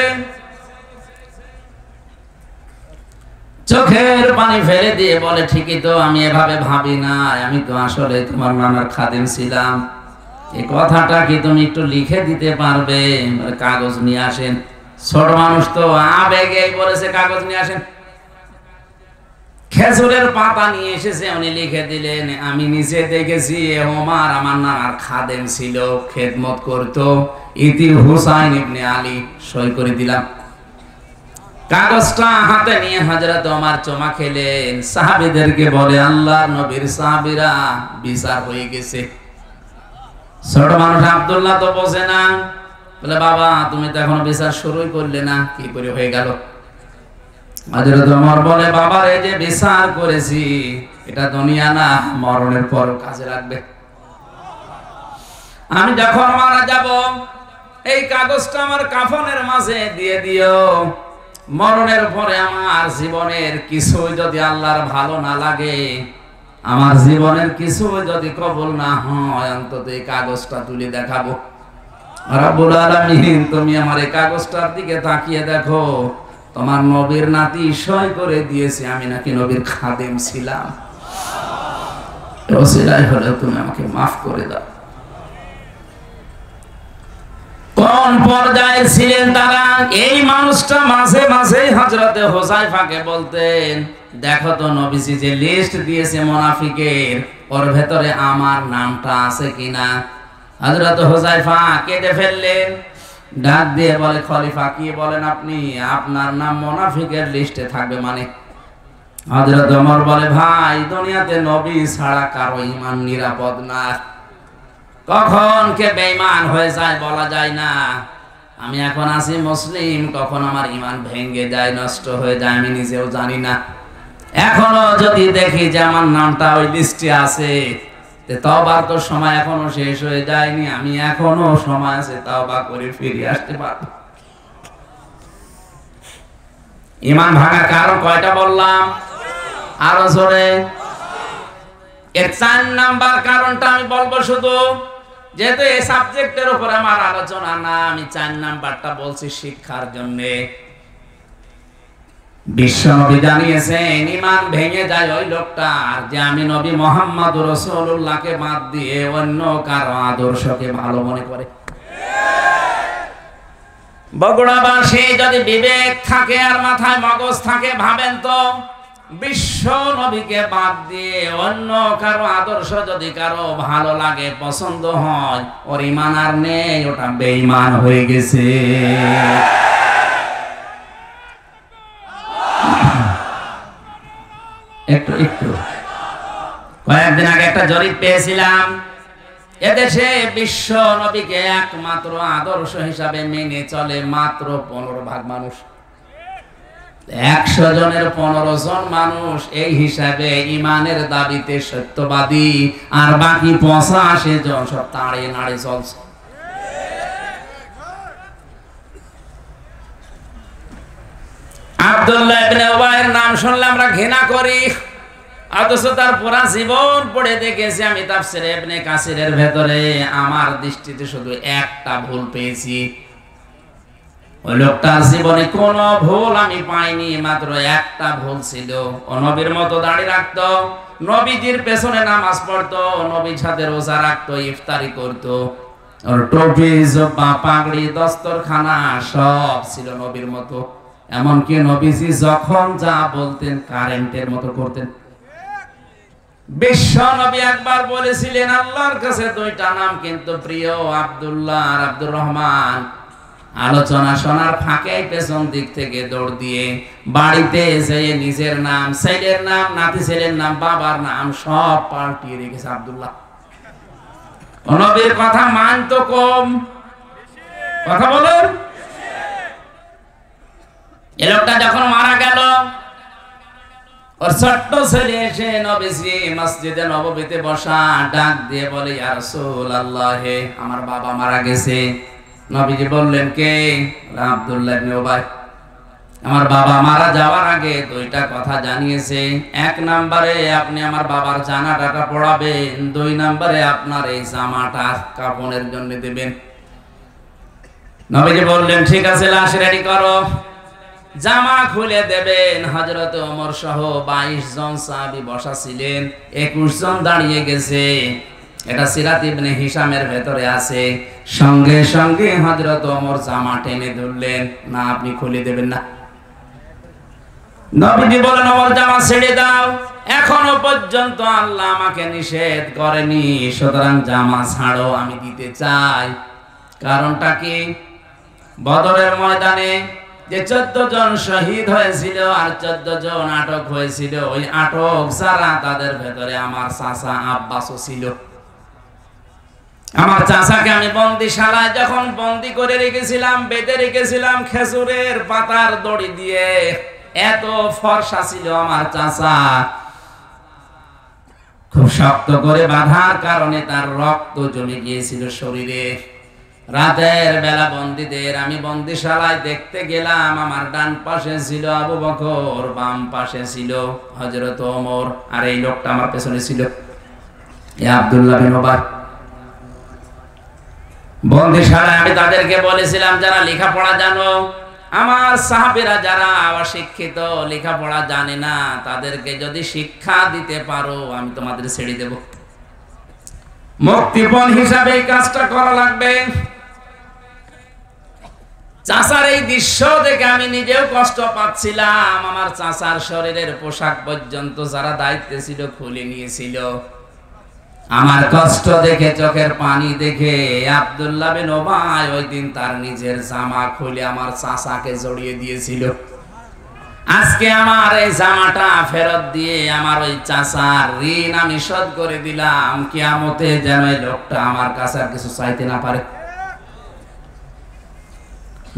S1: চোখের পানি ফেলে দিয়ে বলে, ঠিকই তো, আমি এভাবে ভাবি না, আমি তো আসলে তোমার নানার খাদেম ছিলাম। এই কথাটা কি তুমি একটু লিখে দিতে পারবে? কাগজ নিয়ে আসেন। ছোট মানুষ তো আবেগেই বলেছে, কাগজ নিয়ে আসেন। খেজুরের পাতা নিয়ে এসেছে, উনি লিখে দিলেন, আমি নিচে দেখেছি ওমর আমার নানার খাদেম ছিল, খেদমত করতো, ইতি হুসাইন ইবনে আলী। সই করে দিলাম। কাগজটা হাতে নিয়ে হযরত ওমর চমা খেলেন। সাহাবীদেরকে বলে, আল্লাহর নবীর সাহাবীরা, বিচার হয়ে গেছে। ছোট মানুষ আব্দুল্লাহ তো বোঝে না, বলে, বাবা তুমি তো এখনো বিচার শুরুই করলে না, কি করে হয়ে গেল? হযরত ওমর বলে, বাবার এই যে বিচার করেছি, এটা দুনিয়া না, মরণের পর কাজে লাগবে। আমি যখন মারা যাব, এই কাগজটা আমার কাফনের মাঝে দিয়ে দিও। মরণের পরে আমার জীবনের কিছু যদি আল্লাহর ভালো না লাগে, আমার জীবনের কিছু যদি কবুল না হয়, অন্তত এই কাগজটা তুলে দেখাবো। রব্বুল আলামিন, তুমি আমার এই কাগজটার দিকে তাকিয়ে দেখো, তোমার নবীর নাতি সই করে দিয়েছে আমি নাকি নবীর খাদেম ছিলাম। ওসিলাই হলে তুমি আমাকে মাফ করে দাও। কোন পর্যায়ে ছিলেন তারা? এই মানুষটা মাঝে মাঝে হযরতে হুযায়ফাকে বলতেন, দেখো তো নবীজি যে লিস্ট দিয়েছে মুনাফিকের, ওর ভেতরে আমার নামটা আছে কিনা। হযরত হুযায়ফা কেঁদে ফেললেন, ডাক দিয়ে বলে, খলিফা কি বলেন আপনি? আপনার নাম মুনাফিকের লিস্টে থাকবে মানে? হযরত ওমর বলে, ভাই দুনিয়াতে নবী ছাড়া কারো ঈমান নিরাপদ না, কখন কে বেঈমান হয়ে যায় বলা যায় না। আমি এখন আছি মুসলিম, কখন আমার ঈমান ভেঙে যায়, নষ্ট হয়ে যায়, আমি নিজেও জানি না। এখনো যদি দেখি যে আমার নামটা ওই লিস্টে আছে, তওবার তো সময় এখনো শেষ হয়ে যায়নি, আমি এখনো সময় আছে, তওবা করে ফিরে আসতে পারবো। ঈমান ভাঙার কারণ কয়টা বললাম? আরো জোরে। এর 4 নাম্বার কারণটা আমি বলবো শুধু, যেহেতু এই সাবজেক্টের উপর আমার আলোচনা না, আমি 4 নাম্বারটা বলছি শিক্ষার জন্য। বিশ্বনবী জানিয়েছেন, ঈমান ভেঙে যায় ওই লোকটার যে আমি নবী মুহাম্মদ রাসূলুল্লাহকে বাদ দিয়ে অন্য কারো আদর্শকে ভালো মনে করে। বগুড়াবাসী যদি বিবেক থাকে আর মাথায় মগজ থাকে, ভাবেন তো, বিশ্ব নবীকে বাদ দিয়ে অন্য কারো আদর্শ যদি কারো ভালো লাগে, পছন্দ হয়, ওর ঈমান আর নেই, ওটা বেঈমান হয়ে গেছে। একটু কয়েকদিন আগে একটা জরিপ পেয়েছিলাম, এদেশে বিশ্ব নবীকে একমাত্র আদর্শ হিসাবে মেনে চলে মাত্র 15% মানুষ। 100 জনের 15 জন মানুষ এই হিসাবে ইমানের দাবিতে সত্যবাদী, আর বাকি 85 জন সব তাড়ে নাড়ে চলছে। আব্দুল্লাহ ইবনে উবাইয়ের নাম শুনলে আমরা ঘৃণা করি, অথচ তার পুরা জীবন পড়ে দেখেছি আমি তাফসীরে ইবনে কাসিরের ভেতরে আমার দৃষ্টিতে শুধু একটা ভুল পেয়েছি। ওই লোকটার জীবনে কোনো ভুল আমি পাইনি, মাত্র একটা ভুল ছিল। ও নবীর মতো দাড়ি রাখতো, নবীজির পেছনে নামাজ পড়তো, নবীর সাথে রোজা রাখতো, ইফতারি করতো, ওর টুপি জুব্বা পাগড়ি দস্তরখানা সব ছিল নবীর মতো। এমনকি নবীজি যখন যা বলতেন কারেন্টের মতো করতেন। বিশ্ব নবী একবার বলেছিলেন আল্লাহর কাছে দুইটা নাম কিন্তু প্রিয়, আব্দুল্লাহ আর আব্দুর রহমান। আলোচনা শোনার ফাঁকে পেছন দিক থেকে দৌড় দিয়ে বাড়িতে যেয়ে নিজের নাম, ছেলের নাম, নাতি ছেলের নাম, বাবার নাম সব পাল্টিয়ে রেখেছে আব্দুল্লাহ। নবীর কথা মানতো কম, কথা বলেন। এ লোকটা যখন মারা গেল, ওর ছোট্ট ছেলে এসে নবীজি মসজিদে নববীতে বসা, ডাক দিয়ে বলে ইয়া রাসূলুল্লাহ, আমার বাবা মারা গেছে। নবীজি বললেন কে? আব্দুল্লাহ ইবনে উবাই। আমার বাবা মারা যাওয়ার আগে দুইটা কথা জানিয়েছে। 1 নম্বরে আপনি আমার বাবার জানাজাটা পড়াবেন, 2 নম্বরে আপনার এই জামাটা কাফনের জন্য দেবেন। নবীজি বললেন ঠিক আছে, লাশ রেডি করো। জামা খুলে দেবেন। হযরত ওমর সহ 22 জন সাহাবী বসা ছিলেন, 21 জন দাঁড়িয়ে গেছে। এটা সিরাত ইবনে হিশামের ভেতরে আছে। সঙ্গে সঙ্গে হযরত ওমর জামা টেনে ধরলেন, না আপনি খুলে দেবেন না। নবীজি বলেন ওমর জামা ছেড়ে দাও, এখনো পর্যন্ত আল্লাহ আমাকে নিষেধ করেনি, সুতরাং জামা ছাড়ো, আমি দিতে চাই। কারণটা কি? বদরের ময়দানে যে 14 জন শহীদ হয়েছিল আর 14 জন আটক হয়েছিল, ওই আটক যারা তাদের ভেতরে আমার চাচা আব্বাসও ছিল। আমার চাচাকে আমি বন্দিশালায় যখন বন্দি করে রেখেছিলাম, বেঁধে রেখেছিলাম খেজুরের পাতার দড়ি দিয়ে, এত ফর্সা ছিল আমার চাচা। খুব শক্ত করে বাঁধার কারণে তার রক্ত জমে গিয়েছিল শরীরে। রাতের বেলা বন্দীদের আমি বন্দিশালায় দেখতে গেলাম, আমার ডান পাশে ছিল আবু বকর, বাম পাশে ছিল হযরত ওমর, আর এই লোকটা আমার পেছনে ছিল আব্দুল্লাহ বিন উবাই। বন্দিশালায় আমি তাদেরকে বলেছিলাম যারা লেখাপড়া জানো, আমার সাহাবীরা যারা অশিক্ষিত লেখাপড়া জানে না, তাদেরকে যদি শিক্ষা দিতে পারো আমি তোমাদের ছেড়ে দেব। মুক্তিপণ হিসাবে এই কাজটা করা লাগবে। চাচার এই দৃশ্য দেখে আমি নিজেও কষ্ট পাচ্ছিলাম। আমার চাচার শরীরের পোশাক পর্যন্ত যারা দায়িত্বে ছিল খুলে নিয়েছিল। আমার কষ্ট দেখে, চোখের পানি দেখে আব্দুল্লাহ বিন উবাই ওই দিন তার নিজের জামা খুলে আমার চাচাকে জড়িয়ে দিয়েছিল। আজকে আমার এই জামাটা ফেরত দিয়ে আমার ওই চাচার ঋণ আমি শোধ করে দিলাম। কিয়ামতে যেন এই লোকটা আমার কাছে আর কিছু চাইতে না পারে।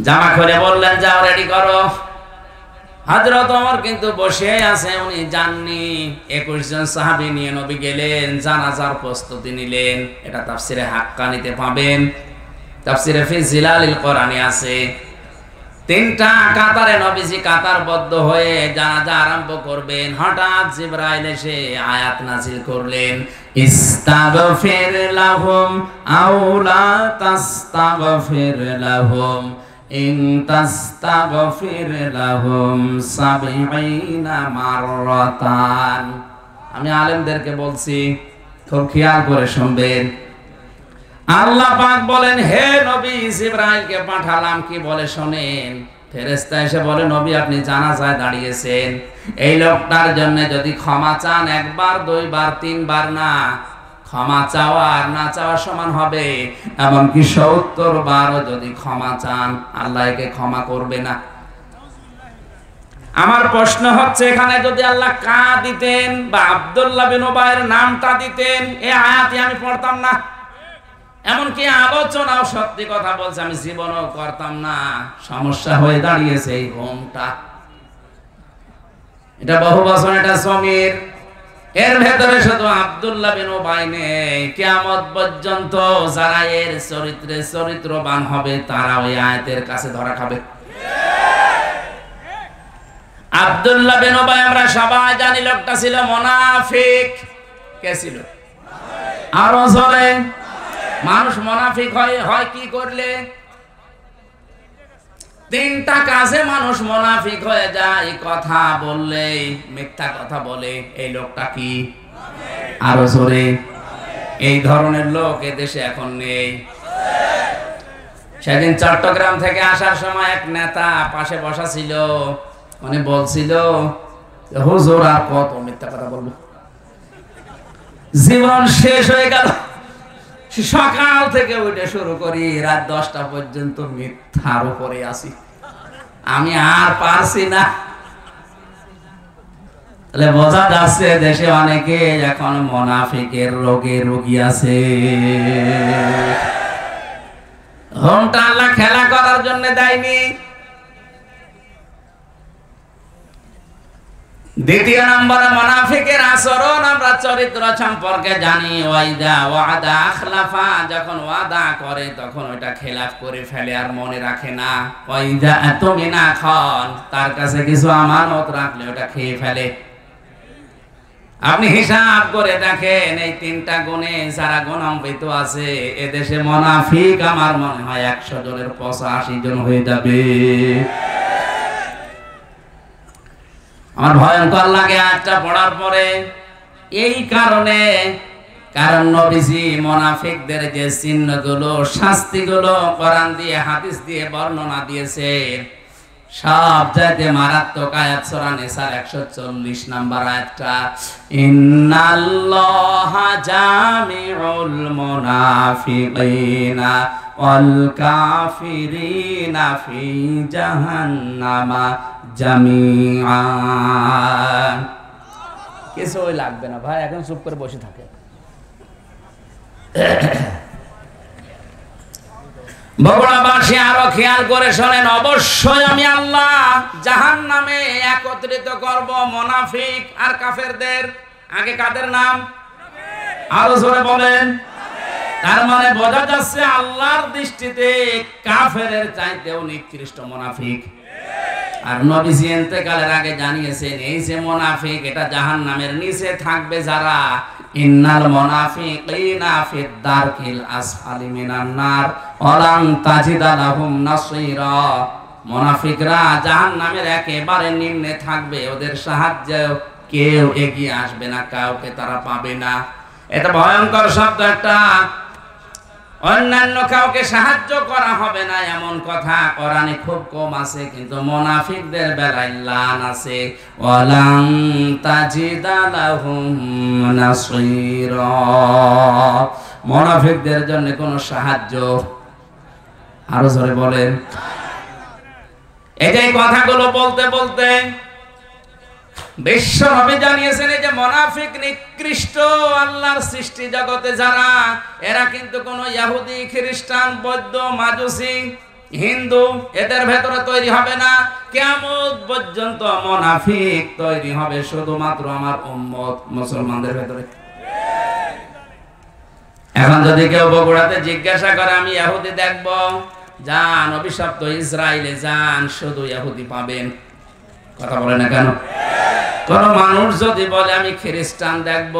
S1: জামা খুলে বললেন যাও রেডি করো। হযরত ওমর কিন্তু বসে আছে, উনি যাননি। 21 জন সাহাবী নিয়ে নবী গেলেন, জানাজার প্রস্তুতি নিলেন। এটা তাফসিরে হাক্কানিতে পাবেন, তাফসিরে ফি জিলালিল কোরআনে আছে। 3টা কাতারে নবীজি কাতারবদ্ধ হয়ে জানাজা আরম্ভ করবেন। হঠাৎ জিবরাইল এসে আয়াত নাযিল করলেন, ইস্তাগফির লাহুম আও লা তাস্তাগফির লাহুম ইন তাস্তাগফির লাহুম 70 মাররাতান। আমি আলেমদেরকে বলছি, খুব খেয়াল করে শুনবেন। আল্লাহ পাক বলেন, হে নবী, জিবরাইলকে পাঠালাম, কি বলে শোনেন। ফেরেশতা এসে বলে, নবী আপনি জানাজায় দাঁড়িয়েছেন, এই লোকটার জন্য যদি ক্ষমা চান, 1 বার 2 বার 3 বার না, ক্ষমা চাওয়া আর না চাওয়া সমান হবে। এমনকি 70 বারও যদি ক্ষমা চান, আল্লাহ একে ক্ষমা করবে না। আমার প্রশ্ন হচ্ছে, এখানে যদি আল্লাহ কা দিতেন বা আব্দুল্লাহ বিন উবাইয়ের নামটা দিতেন, এই আয়াতই আমি পড়তাম না। এমনকি আলোচনাও সত্যি কথা বলছে, আমি জীবনও করতাম না। সমস্যা হয়ে দাঁড়িয়েছে এই হোমটা। এটা বহু বছর, এটা সমীর, এর ভেতরে শুধু আব্দুল্লাহ বিন উবাই নেই। কিয়ামত পর্যন্ত যারা এর চরিত্রে চরিত্রবান হবে তারা ওই আয়াতের কাছে ধরা খাবে। আব্দুল্লাহ বিন উবাই আমরা সবাই জানি লোকটা ছিল মুনাফিক। কে ছিল? আরো জোরে। মানুষ মুনাফিক হয় কি করলে? তিনটা কাজে মানুষ মুনাফিক হয়ে যায়। কথা বললে মিথ্যা কথা বলে। এই লোকটা কি? আরো জোরে। এই ধরনের লোক এদেশে এখন নেই। সেদিন চট্টগ্রাম থেকে আসার সময় এক নেতা পাশে বসা ছিল, উনি বলছিল, হুজুর আর কত মিথ্যা কথা বলবো, জীবন শেষ হয়ে গেল। সকাল থেকে ওইটা শুরু করি রাত 10টা পর্যন্ত মিথ্যার উপরে আসি, আমি আর পারছি না। তাহলে বোঝা যাচ্ছে দেশে অনেকে এখন মুনাফিকের রোগে রোগী আছে। হোমটা আল্লাহ খেলা করার জন্য দেয়নি। দ্বিতীয় নম্বরে মুনাফিকের আচরণ আমরা চরিত্র সম্পর্কে জানি। ওয়াইদা ওয়াদা আখলাফা, যখন ওয়াদা করে তখন ওইটা খেলাফ করে ফেলে আর মনে রাখে না। ওয়াইদা আতুমিনা খান, তার কাছে কিছু আমানত রাখলে ওটা খেয়ে ফেলে। আপনি হিসাব করে দেখেন এই তিনটা গুণে যারা গুণান্বিত আছে এদেশে মুনাফিক আমার মনে হয় 100 জনের 85 জন হয়ে যাবে। আমার ভয়ঙ্কর লাগে আয়াতটা পড়ার পরে এই কারণে, কারণ নবীজি মুনাফিকদের যে চিহ্নগুলো শাস্তিগুলো কোরআন দিয়ে হাদিস দিয়ে বর্ণনা দিয়েছে সব চাইতে মারাত্মক আয়াত সূরা নিসার 140 নম্বর আয়াতটা, ইন্নাল্লাহা জামিউল মুনাফিকিনা ওয়াল কাফিরিনা ফি জাহান্নামা জামিআ। কিছুই লাগবে না ভাই, এখন চুপ করে বসে থাকে। বগুড়াবাসী আরো খেয়াল করে শোনেন, অবশ্যই আমি আল্লাহ জাহান্নামে একত্রিত করব মুনাফিক আর কাফেরদের। আগে কাদের নাম? আরো জোরে বলেন। তার মানে বোঝা যাচ্ছে আল্লাহর দৃষ্টিতে কাফেরের চাইতেও নিকৃষ্ট মুনাফিক। আর নবীজি ইন্তেকালের আগে জানিয়েছেন এই যে মুনাফিক এটা জাহান্নামের নিচে থাকবে যারা, ইন্নাল মুনাফিকিনা ফিদ দারকিল আসফালি মিনান নার ওয়ালান তাজিদা লাহুম নাসীরা। মুনাফিকরা জাহান্নামের একেবারে নিম্নে থাকবে, ওদের সাহায্যে কেউ এগিয়ে আসবে না, কাউকে তারা পাবে না। এটা ভয়ঙ্কর শব্দ একটা। অন্যান্য কাউকে সাহায্য করা হবে না এমন কথা কোরআনে খুব কম আছে, কিন্তু মুনাফিকদের বেলায় লান আছে, ওয়ালান তাজিদা লাহুম নাসীরা। মুনাফিকদের জন্য কোনো সাহায্য, আরো জোরে বলেন। এই কথাগুলো বলতে বলতে বিশ্ব নবী জানিয়েছেন এই যে মুনাফিক নিকৃষ্ট আল্লাহর সৃষ্টি জগতে যারা, এরা কিন্তু কোন ইহুদি খ্রিস্টান বৌদ্ধ মাজুসি হিন্দু এদের ভেতরে তৈরি হবে না। কিয়ামত পর্যন্ত মুনাফিক তৈরি হবে শুধুমাত্র আমার উম্মত মুসলমানদের ভেতরে। এখন যদি কেউ বগুড়াতে জিজ্ঞাসা করে আমি ইহুদি দেখব, যান অভিশপ্ত ইসরায়েলে যান, শুধু ইহুদি পাবেন। কথা বলে না কেন? কোন মানুষ যদি বলে আমি খ্রিস্টান দেখব,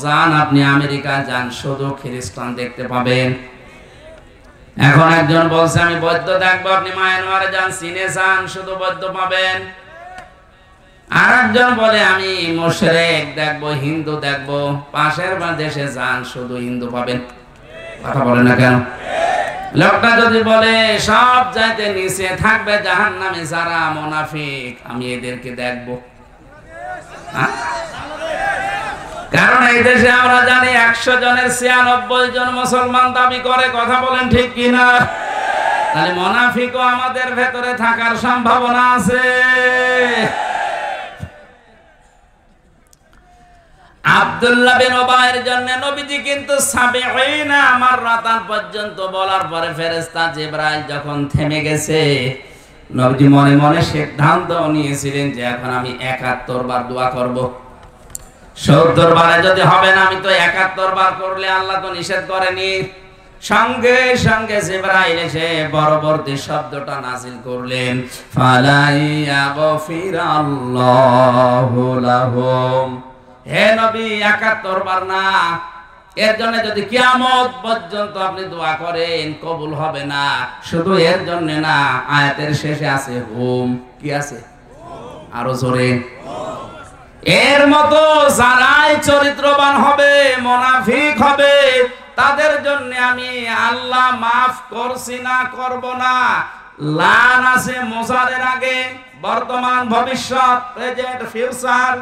S1: যান আপনি আমেরিকা যান, শুধু খ্রিস্টান দেখতে পাবেন। এখন একজন বলছে আমি বৌদ্ধ দেখবো, আপনি মায়ানমারে যান, চীনে যান, শুধু বৌদ্ধ পাবেন। আর একজন বলে আমি মুশরিক দেখবো, হিন্দু দেখবো, পাশের দেশে যান, শুধু হিন্দু পাবেন। কথা বলে না কেন? লোকটা যদি বলে সব যাইতে নিচে থাকবে জাহান্নামে যারা মুনাফিক, আমি এদেরকে দেখবো। কারণ এই দেশে আমরা জানি 100 জনের 96 জন মুসলমান দাবি করে। কথা বলেন ঠিক কিনা? তাহলে মুনাফিকও আমাদের ভেতরে থাকার সম্ভাবনা আছে। আব্দুল্লাহ বিন উবাইয়ের জন্য নবীজি কিন্তু ৭০ মাররাতান পর্যন্ত বলার পরে ফেরেশতা জিবরাইল যখন থেমে গেছে, নবীজি মনে মনে সিদ্ধান্ত নিয়েছিলেন যে এখন আমি ৭১ বার দোয়া করব। ৭০ বারে যদি হবে না, আমি তো ৭১ বার করলে আল্লাহ তো নিষেধ করেনি। সঙ্গে সঙ্গে জিবরাইল এসে পরবর্তী শব্দটা নাযিল করলেন, ফালাইয়া গফিরাল্লাহু লাহুম। হে নবী, ৭১ বার না, এর জন্য যদি কিয়ামত পর্যন্ত আপনি দোয়া করেন কবুল হবে না। শুধু এর জন্য না, আয়াতের শেষে আছে হুম। কি আছে? আরো জোরে। এর মতো যারাই চরিত্রবান হবে, মুনাফিক হবে, তাদের জন্য আমি আল্লাহ মাফ করছি না, করব না। লান আছে মুসারের আগে, বর্তমান, ভবিষ্যৎ, প্রেজেন্ট, ফিউচার।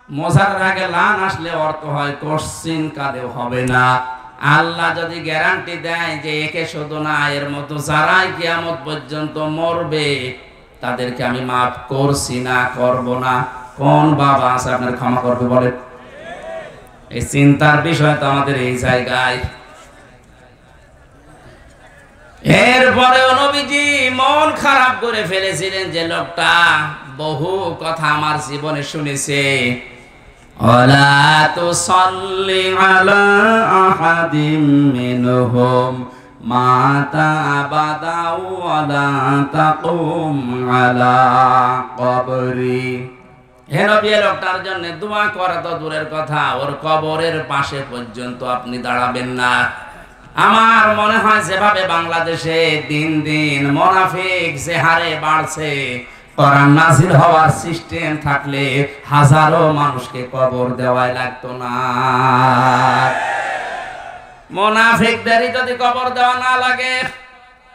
S1: মোজারের আগে লান আসলে অর্থ হয় কোশ্চিন কালেও হবে না। আল্লাহ যদি গ্যারান্টি দেয় যে একে শুধু না, এর মতো যারাই কিয়ামত পর্যন্ত মরবে তাদেরকে আমি মাফ করছি না, করব না, কোন বাবা আছে আপনার ক্ষমা করবে বলে? এই চিন্তার বিষয় তো আমাদের এই জায়গায়। এরপরেও নবীজি মন খারাপ করে ফেলেছিলেন যে লোকটা বহু কথা আমার জীবনে শুনেছে। ওয়ালা তুসাল্লি আলা আহাদিম মিনহুম মাতা আবাদা ওয়ালা তাকুম আলা কবরি। হে নবী, লোকটার জন্য দোয়া করা তো দূরের কথা, ওর কবরের পাশে পর্যন্ত আপনি দাঁড়াবেন না। আমার মনে হয় যেভাবে বাংলাদেশে দিন দিন মুনাফিক যে হারে বাড়ছে, কোরআন নাযিল হওয়ার সিস্টেম থাকলে হাজারো মানুষকে কবর দেওয়াই লাগতো না। মুনাফিকদেরই যদি কবর দেওয়া না লাগে,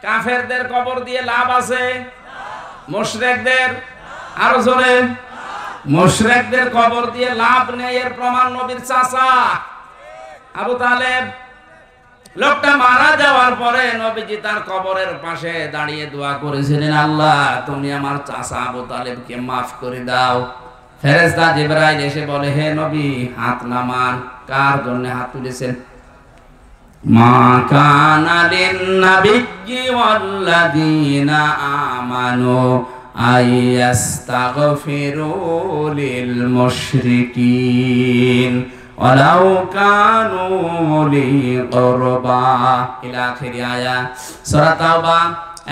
S1: কাফেরদের কবর দিয়ে লাভ আছে? মুশরিকদের? আরো জোরে। মুশরিকদের কবর দিয়ে লাভ নেই। এর প্রমাণ নবীর চাচা আবু তালেব। লোকটা মারা যাওয়ার পরে নবীজি তার কবরের পাশে দাঁড়িয়ে দোয়া করেছিলেন, আল্লাহ তুমি আমার চাচা আবু তালেবকে মাফ করে দাও। ফেরেশতা জিবরাইল এসে বলে, হে নবী, হাত নামান। কার জন্য হাত তুলেছেন? মা কানা লিন-নাবিয়্যি ওয়াল্লাযীনা আমানু আইয়াস্তাগফিরু লিল মুশরিকিন ওয়ালাউ কানু উলি কুরবা ইলা আখির আয়াত। সূরা তাওবা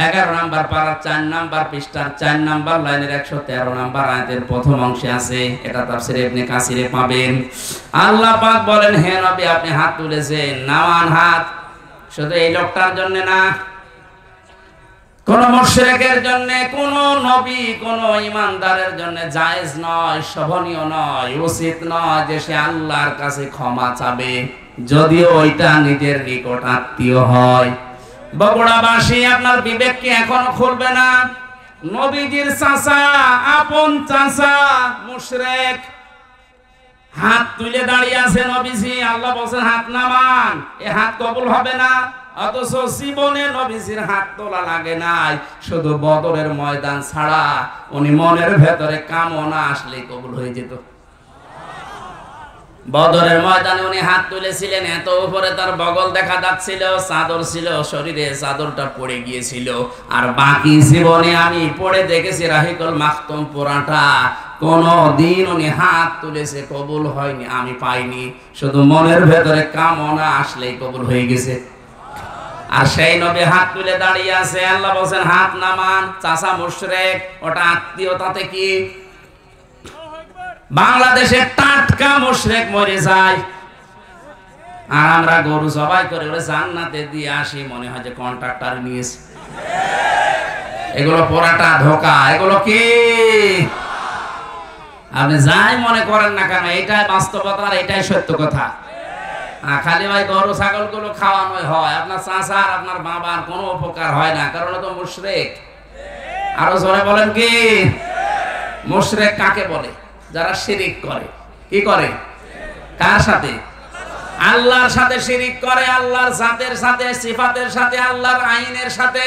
S1: 11 নম্বর পারার 4 নম্বর পৃষ্ঠার 4 নম্বর লাইনের 113 নম্বর আয়াতের প্রথম অংশে আছে। এটা তাফসীর ইবনে কাসিরে পাবেন। আল্লাহ পাক বলেন, হে নবী, আপনি হাত তুলেছেন, নামান হাত। শুধু এই লোকটার জন্য না, কোন মুশরিকের জন্য, কোন নবী, কোন ঈমানদারের জন্য জায়েজ নয়, শোভনীয় নয়, উচিত নয় যে সে আল্লাহর কাছে ক্ষমা চাবে, যদিও ওইটা নিজের নিকট আত্মীয় হয়। বগুড়াবাসী, আপনার বিবেক কি এখনো খুলবে না? নবীজির চাচা, আপন চাচা মুশরিক, হাত তুলে দাঁড়িয়ে আছে নবীজি। আল্লাহ বলেন হাত নামান, এ হাত কবুল হবে না। অথচ জীবনে নবীজির হাত তোলা লাগে নাই, শুধু বদরের ময়দান ছাড়া উনি মনের ভেতরে কামনা আসলে কবুল হয়ে যেত। বদরের ময়দানে উনি হাত তুলেছিলেন, এত উপরে তার বগল দেখা যাচ্ছিল, চাদর ছিল শরীরে, চাদরটা পড়ে গিয়েছিল। আর বাকি জীবনে আমি পড়ে দেখেছি রাহিকুল মাখতুম পুরাটা, কোন দিন উনি হাত তুলেছে কবুল হয়নি, আমি পাইনি। শুধু মনের ভেতরে কামনা আসলেই কবুল হয়ে গেছে। আর সেই নবী হাত তুলে দাঁড়িয়ে আছে। আল্লাহ বলেন হাত নামান। চাচা মুশরিক, ওটা আত্মীয়তাতে কি? বাংলাদেশে টাটকা মুশরিক মরে যায়, আর আমরা গরু জবাই করে জান্নাতে দিয়ে আসি, মনে হয় যে কন্ট্রাক্টর নিয়েছে। এগুলো পুরাটা ধোঁকা। এগুলো কি? আপনি যাই মনে করেন না কেন, এটাই বাস্তবতা, আর এটাই সত্য কথা। খালি ভাই গরু ছাগল গুলো খাওয়ানো হয়, আপনার চাচার আপনার বাবার কোনো উপকার হয় না, কারণ তো মুশরিক। আরো জোরে বলেন কি? মুশরিক কাকে বলে? যারা শিরিক করে। কি করে? কার সাথে? আল্লাহর সাথে শিরিক করে, আল্লাহর জাতের সাথে, সিফাতের সাথে, আল্লাহর আইনের সাথে,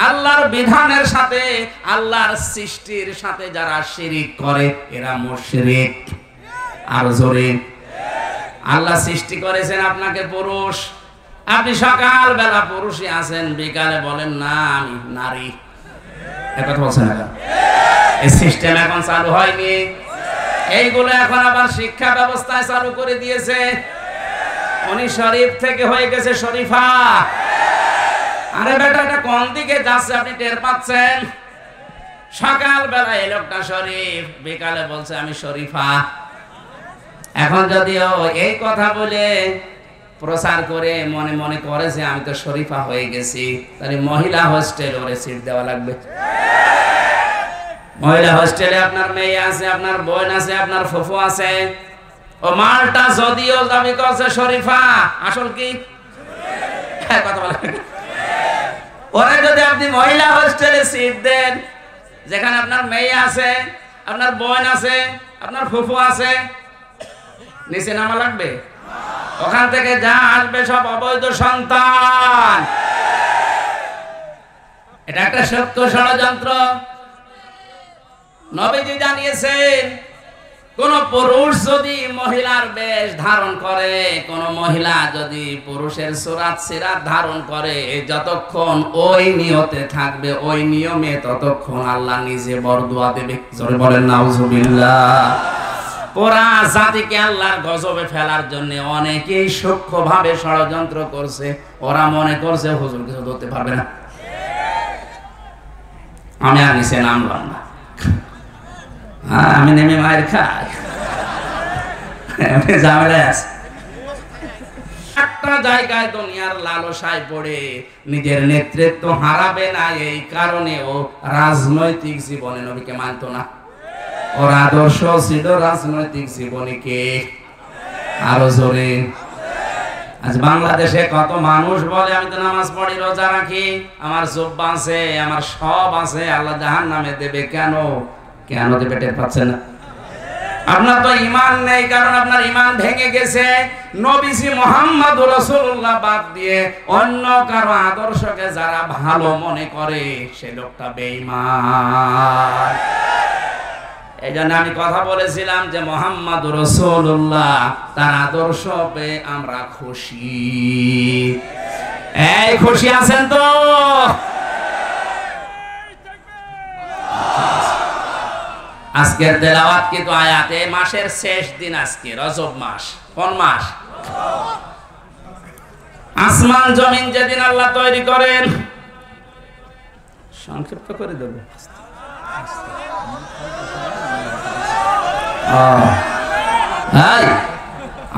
S1: আল্লাহর বিধানের সাথে, আল্লাহর সৃষ্টির সাথে যারা শিরিক করে এরা মুশরিক। আর জোরে আল্লাহ সৃষ্টি করেছেন আপনাকে পুরুষ, আপনি সকাল বেলা পুরুষই আছেন, বিকালে বলেন না আমি নারী। কথা বলছেন না? এই সিস্টেম এখন চালু হয়নি, এইগুলো এখন আবার শিক্ষা ব্যবস্থায় চালু করে দিয়েছে। উনি শরীফ থেকে হয়ে গেছে শরীফা। আরে বেটা, এটা কোন দিকে যাচ্ছে আপনি টের পাচ্ছেন? সকাল বেলা এই লোকটা শরীফ, বিকালে বলছে আমি শরীফা। এখন যদিও এই কথা বলে প্রচার করে মনে মনে করেছে আমি তো শরীফা হয়ে গেছি, তাহলে মহিলা হোস্টেল ওরে সিট দেওয়া লাগবে। মহিলা হোস্টেলে আপনার মেয়ে আছে, আপনার বোন আছে, আপনার ফুফু আছে। ও মালটা যদিও দাবি করছে শরীফা, আসল কি? কথা বলে ওরে যদি আপনি মহিলা হোস্টেলে সিট দেন, যেখানে আপনার মেয়ে আছে, আপনার বোন আছে, আপনার ফুফু আছে, নিচে নামা লাগবে? ওখান থেকে যা আসবে সব অবৈধ সন্তান। এটা একটা সত্য ষড়যন্ত্র। নবীজি জানিয়েছেন, কোন পুরুষ যদি মহিলার বেশ ধারণ করে, কোন মহিলা যদি পুরুষের সুরাত সিরাত ধারণ করে, যতক্ষণ ওই নিয়তে থাকবে, ওই নিয়মে, ততক্ষণ আল্লাহ নিজে বরদুয়া দেবে। জোরে বলেন নাউজুবিল্লাহ। পুরা জাতিকে আল্লাহর গজবে ফেলার জন্য অনেকেই সূক্ষ্মভাবে ষড়যন্ত্র করছে। ওরা মনে করছে হুজুর কিছু ধরতে পারবে না, আমি আর নিচে নামলাম না, আমি নেমে মায়ের খাই, ঝামেলায় আছে। একটা জায়গায় দুনিয়ার লালসায় পড়ে নিজের নেতৃত্ব হারাবে না, এই কারণে ও রাজনৈতিক জীবনে নবীকে মানত না। ওর আদর্শ ছিল রাজনৈতিক জীবনীকে। আরো জোরে। আজ বাংলাদেশে কত মানুষ বলে আমি তো নামাজ পড়ি, রোজা রাখি, আমার জুব্বা আছে, আমার সব আছে, আল্লাহ জাহান্নামে দেবে। কেন? কেন দেবে টের পাচ্ছেন না? আপনার তো ঈমান নেই, কারণ আপনার ঈমান ভেঙে গেছে। নবীজি মুহাম্মদুর রাসূলুল্লাহ বাদ দিয়ে অন্য কারো আদর্শকে যারা ভালো মনে করে, সে লোকটা বেঈমান। এই জন্য আমি কথা বলেছিলাম যে মুহাম্মদুর রাসূলুল্লাহ, তার আদর্শ পেয়ে আমরা খুশি। এই খুশি আছেন তো? আজকের তেলাওয়াত কিন্তু আয়াতে মাসের শেষ দিন, আজকে রজব মাস। কোন মাস? আসমান জমিন যেদিন আল্লাহ তৈরি করেন, সংক্ষিপ্ত করে দেব,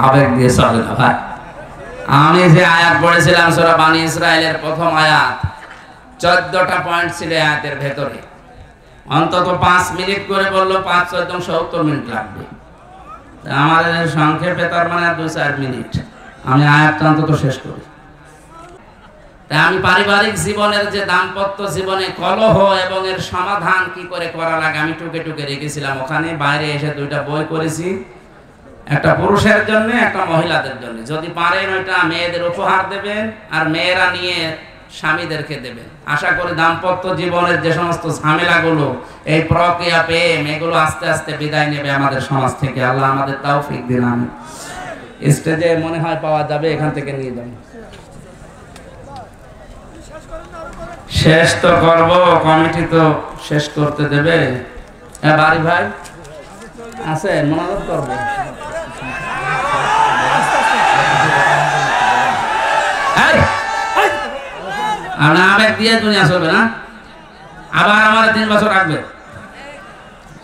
S1: আবেগ দিয়ে চলে না ভাই। আমি যে আয়াত পড়েছিলাম সূরা বানী ইসরাইলের প্রথম আয়াত, 14টা পয়েন্ট ছিল আয়াতের ভেতরে। অন্তত 5 মিনিট করে বললো, 5 14 70 মিনিট লাগবে। আমাদের সংক্ষেপে তার মানে 2-4 মিনিট, আমি আয়াতটা অন্তত শেষ করি। তাই আমি পারিবারিক জীবনের যে দাম্পত্য জীবনে কলহ এবং এর সমাধান কি করে করা লাগে আমি টুকে টুকে রেখেছিলাম ওখানে। বাইরে এসে 2টা বই করেছি, একটা পুরুষের জন্য, একটা মহিলাদের জন্য। যদি পারেন ওইটা মেয়েদের উপহার দেবেন, আর মেয়েরা নিয়ে স্বামীদেরকে দেবেন। আশা করি দাম্পত্য জীবনের যে সমস্ত ঝামেলাগুলো, এই প্রক্রিয়া প্রেম, এগুলো আস্তে আস্তে বিদায় নেবে আমাদের সমাজ থেকে। আল্লাহ আমাদের তৌফিক দিন। আমি স্টেজে মনে হয় পাওয়া যাবে, এখান থেকে নিয়ে যাবো। শেষ তো করব, কমিটি তো শেষ করতে দেবে। হ্যাঁ বাড়ি ভাই আছে, মোনাজাত করব। আবেগ দিয়ে দুনিয়া চলবে না। আবার আমার 3 বছর রাখবে,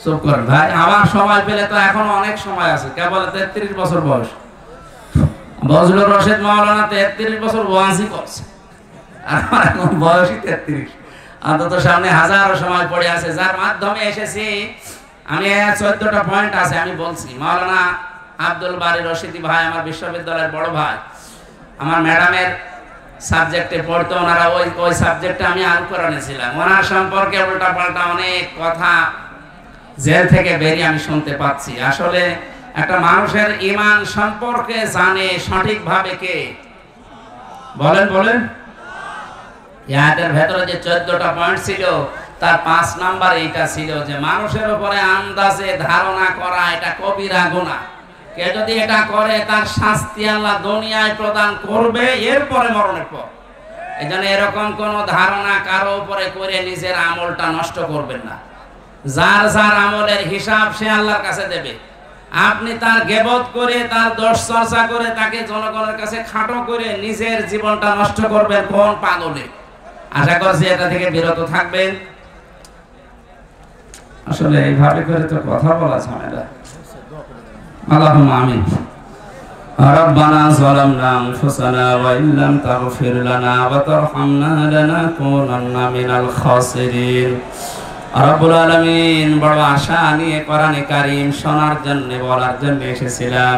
S1: চুপ করেন ভাই। আবার সময় পেলে তো এখনো অনেক সময় আছে। কেবল 33 বছর বয়স। বজলুর রশিদ মাওলানা 33 বছর ওয়াজি করছে, আর আমার এখন বয়সই 33। অন্তত সামনে হাজারো সময় পড়ে আছে, যার মাধ্যমে এসেছি আমি। 14টা পয়েন্ট আছে, আমি বলছি। মাওলানা আব্দুল বারী রশিদি ভাই আমার বিশ্ববিদ্যালয়ের বড় ভাই, আমার ম্যাডামের সাবজেক্টে পড়তো। ওনারা ওই সাবজেক্টে আমি আল কোরআনে ছিলাম। ওনার সম্পর্কে উল্টা পাল্টা অনেক কথা জেল থেকে বেরিয়ে আমি শুনতে পাচ্ছি। আসলে একটা মানুষের ঈমান সম্পর্কে জানে সঠিকভাবে কে? বলেন বলেন। ইয়াদের ভেতরে যে 14টা পয়েন্ট ছিল, তার 5 নাম্বার এইটা ছিল যে মানুষের উপরে আন্দাজে ধারণা করা এটা কবিরা গুনাহ। কে যদি এটা করে তার শাস্তি আল্লাহ দুনিয়ায় প্রদান করবে, এরপরে মরণের পর। এজন্য এরকম কোন ধারণা কারো উপরে করে নিজের আমলটা নষ্ট করবেন না। যার যার আমলের হিসাব সে আল্লাহর কাছে দেবে। আপনি তার গীবত করে, তার দোষ চর্চা করে, তাকে জনগণের কাছে খাটো করে নিজের জীবনটা নষ্ট করবেন কোন পাগলে? আশা করছি এটা থেকে বিরত থাকবেন। আসলে এইভাবে করে তো কথা বলা ঝামেলা। আল্লাহুম্মা আমিন। ربنا ظلمنا أنفسنا وإن لم تغفر لنا وترحمنا لنكونن من الخاسرين। রব্বুল আলামিন, বড় আশা নিয়ে কোরআনে কারীম শোনার জন্য, বলার জন্য এসেছিলাম।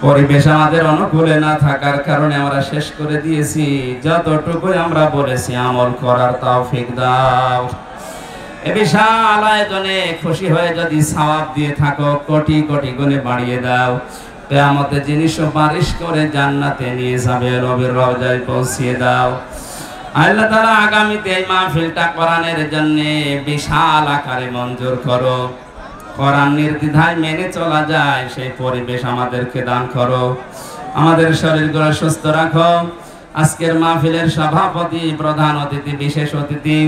S1: পরিবেশ আমাদের অনুকূলে না থাকার কারণে আমরা শেষ করে দিয়েছি। যতটুকু আমরা বলেছি আমল করার তৌফিক দাও। এ বিশাল আয়োজনে খুশি হয়ে যদি সওয়াব দিয়ে থাকো, কোটি কোটি গুণে বাড়িয়ে দাও। কিয়ামতে যিনি সুপারিশ করে জান্নাতে নিয়ে যাবে, নবীর রওজায় পৌঁছিয়ে দাও। আল্লাহ তাআলা আগামীতে এই মাহফিলটা কোরআনের জন্য বিশাল আকারে মঞ্জুর করো। কোরআন নির্দ্বিধায় মেনে চলা যায় সেই পরিবেশ আমাদেরকে দান করো। আমাদের শরীরগুলো সুস্থ রাখো। আজকের মাহফিলের সভাপতি, প্রধান অতিথি, বিশেষ অতিথি,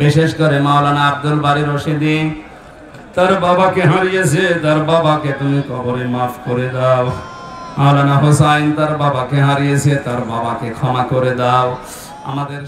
S1: বিশেষ করে মাওলানা আব্দুল বারী রশিদি, তার বাবাকে হারিয়েছে, তার বাবাকে তুমি কবরে মাফ করে দাও। মাওলানা হোসাইন তার বাবাকে হারিয়েছে, তার বাবাকে ক্ষমা করে দাও। আমাদের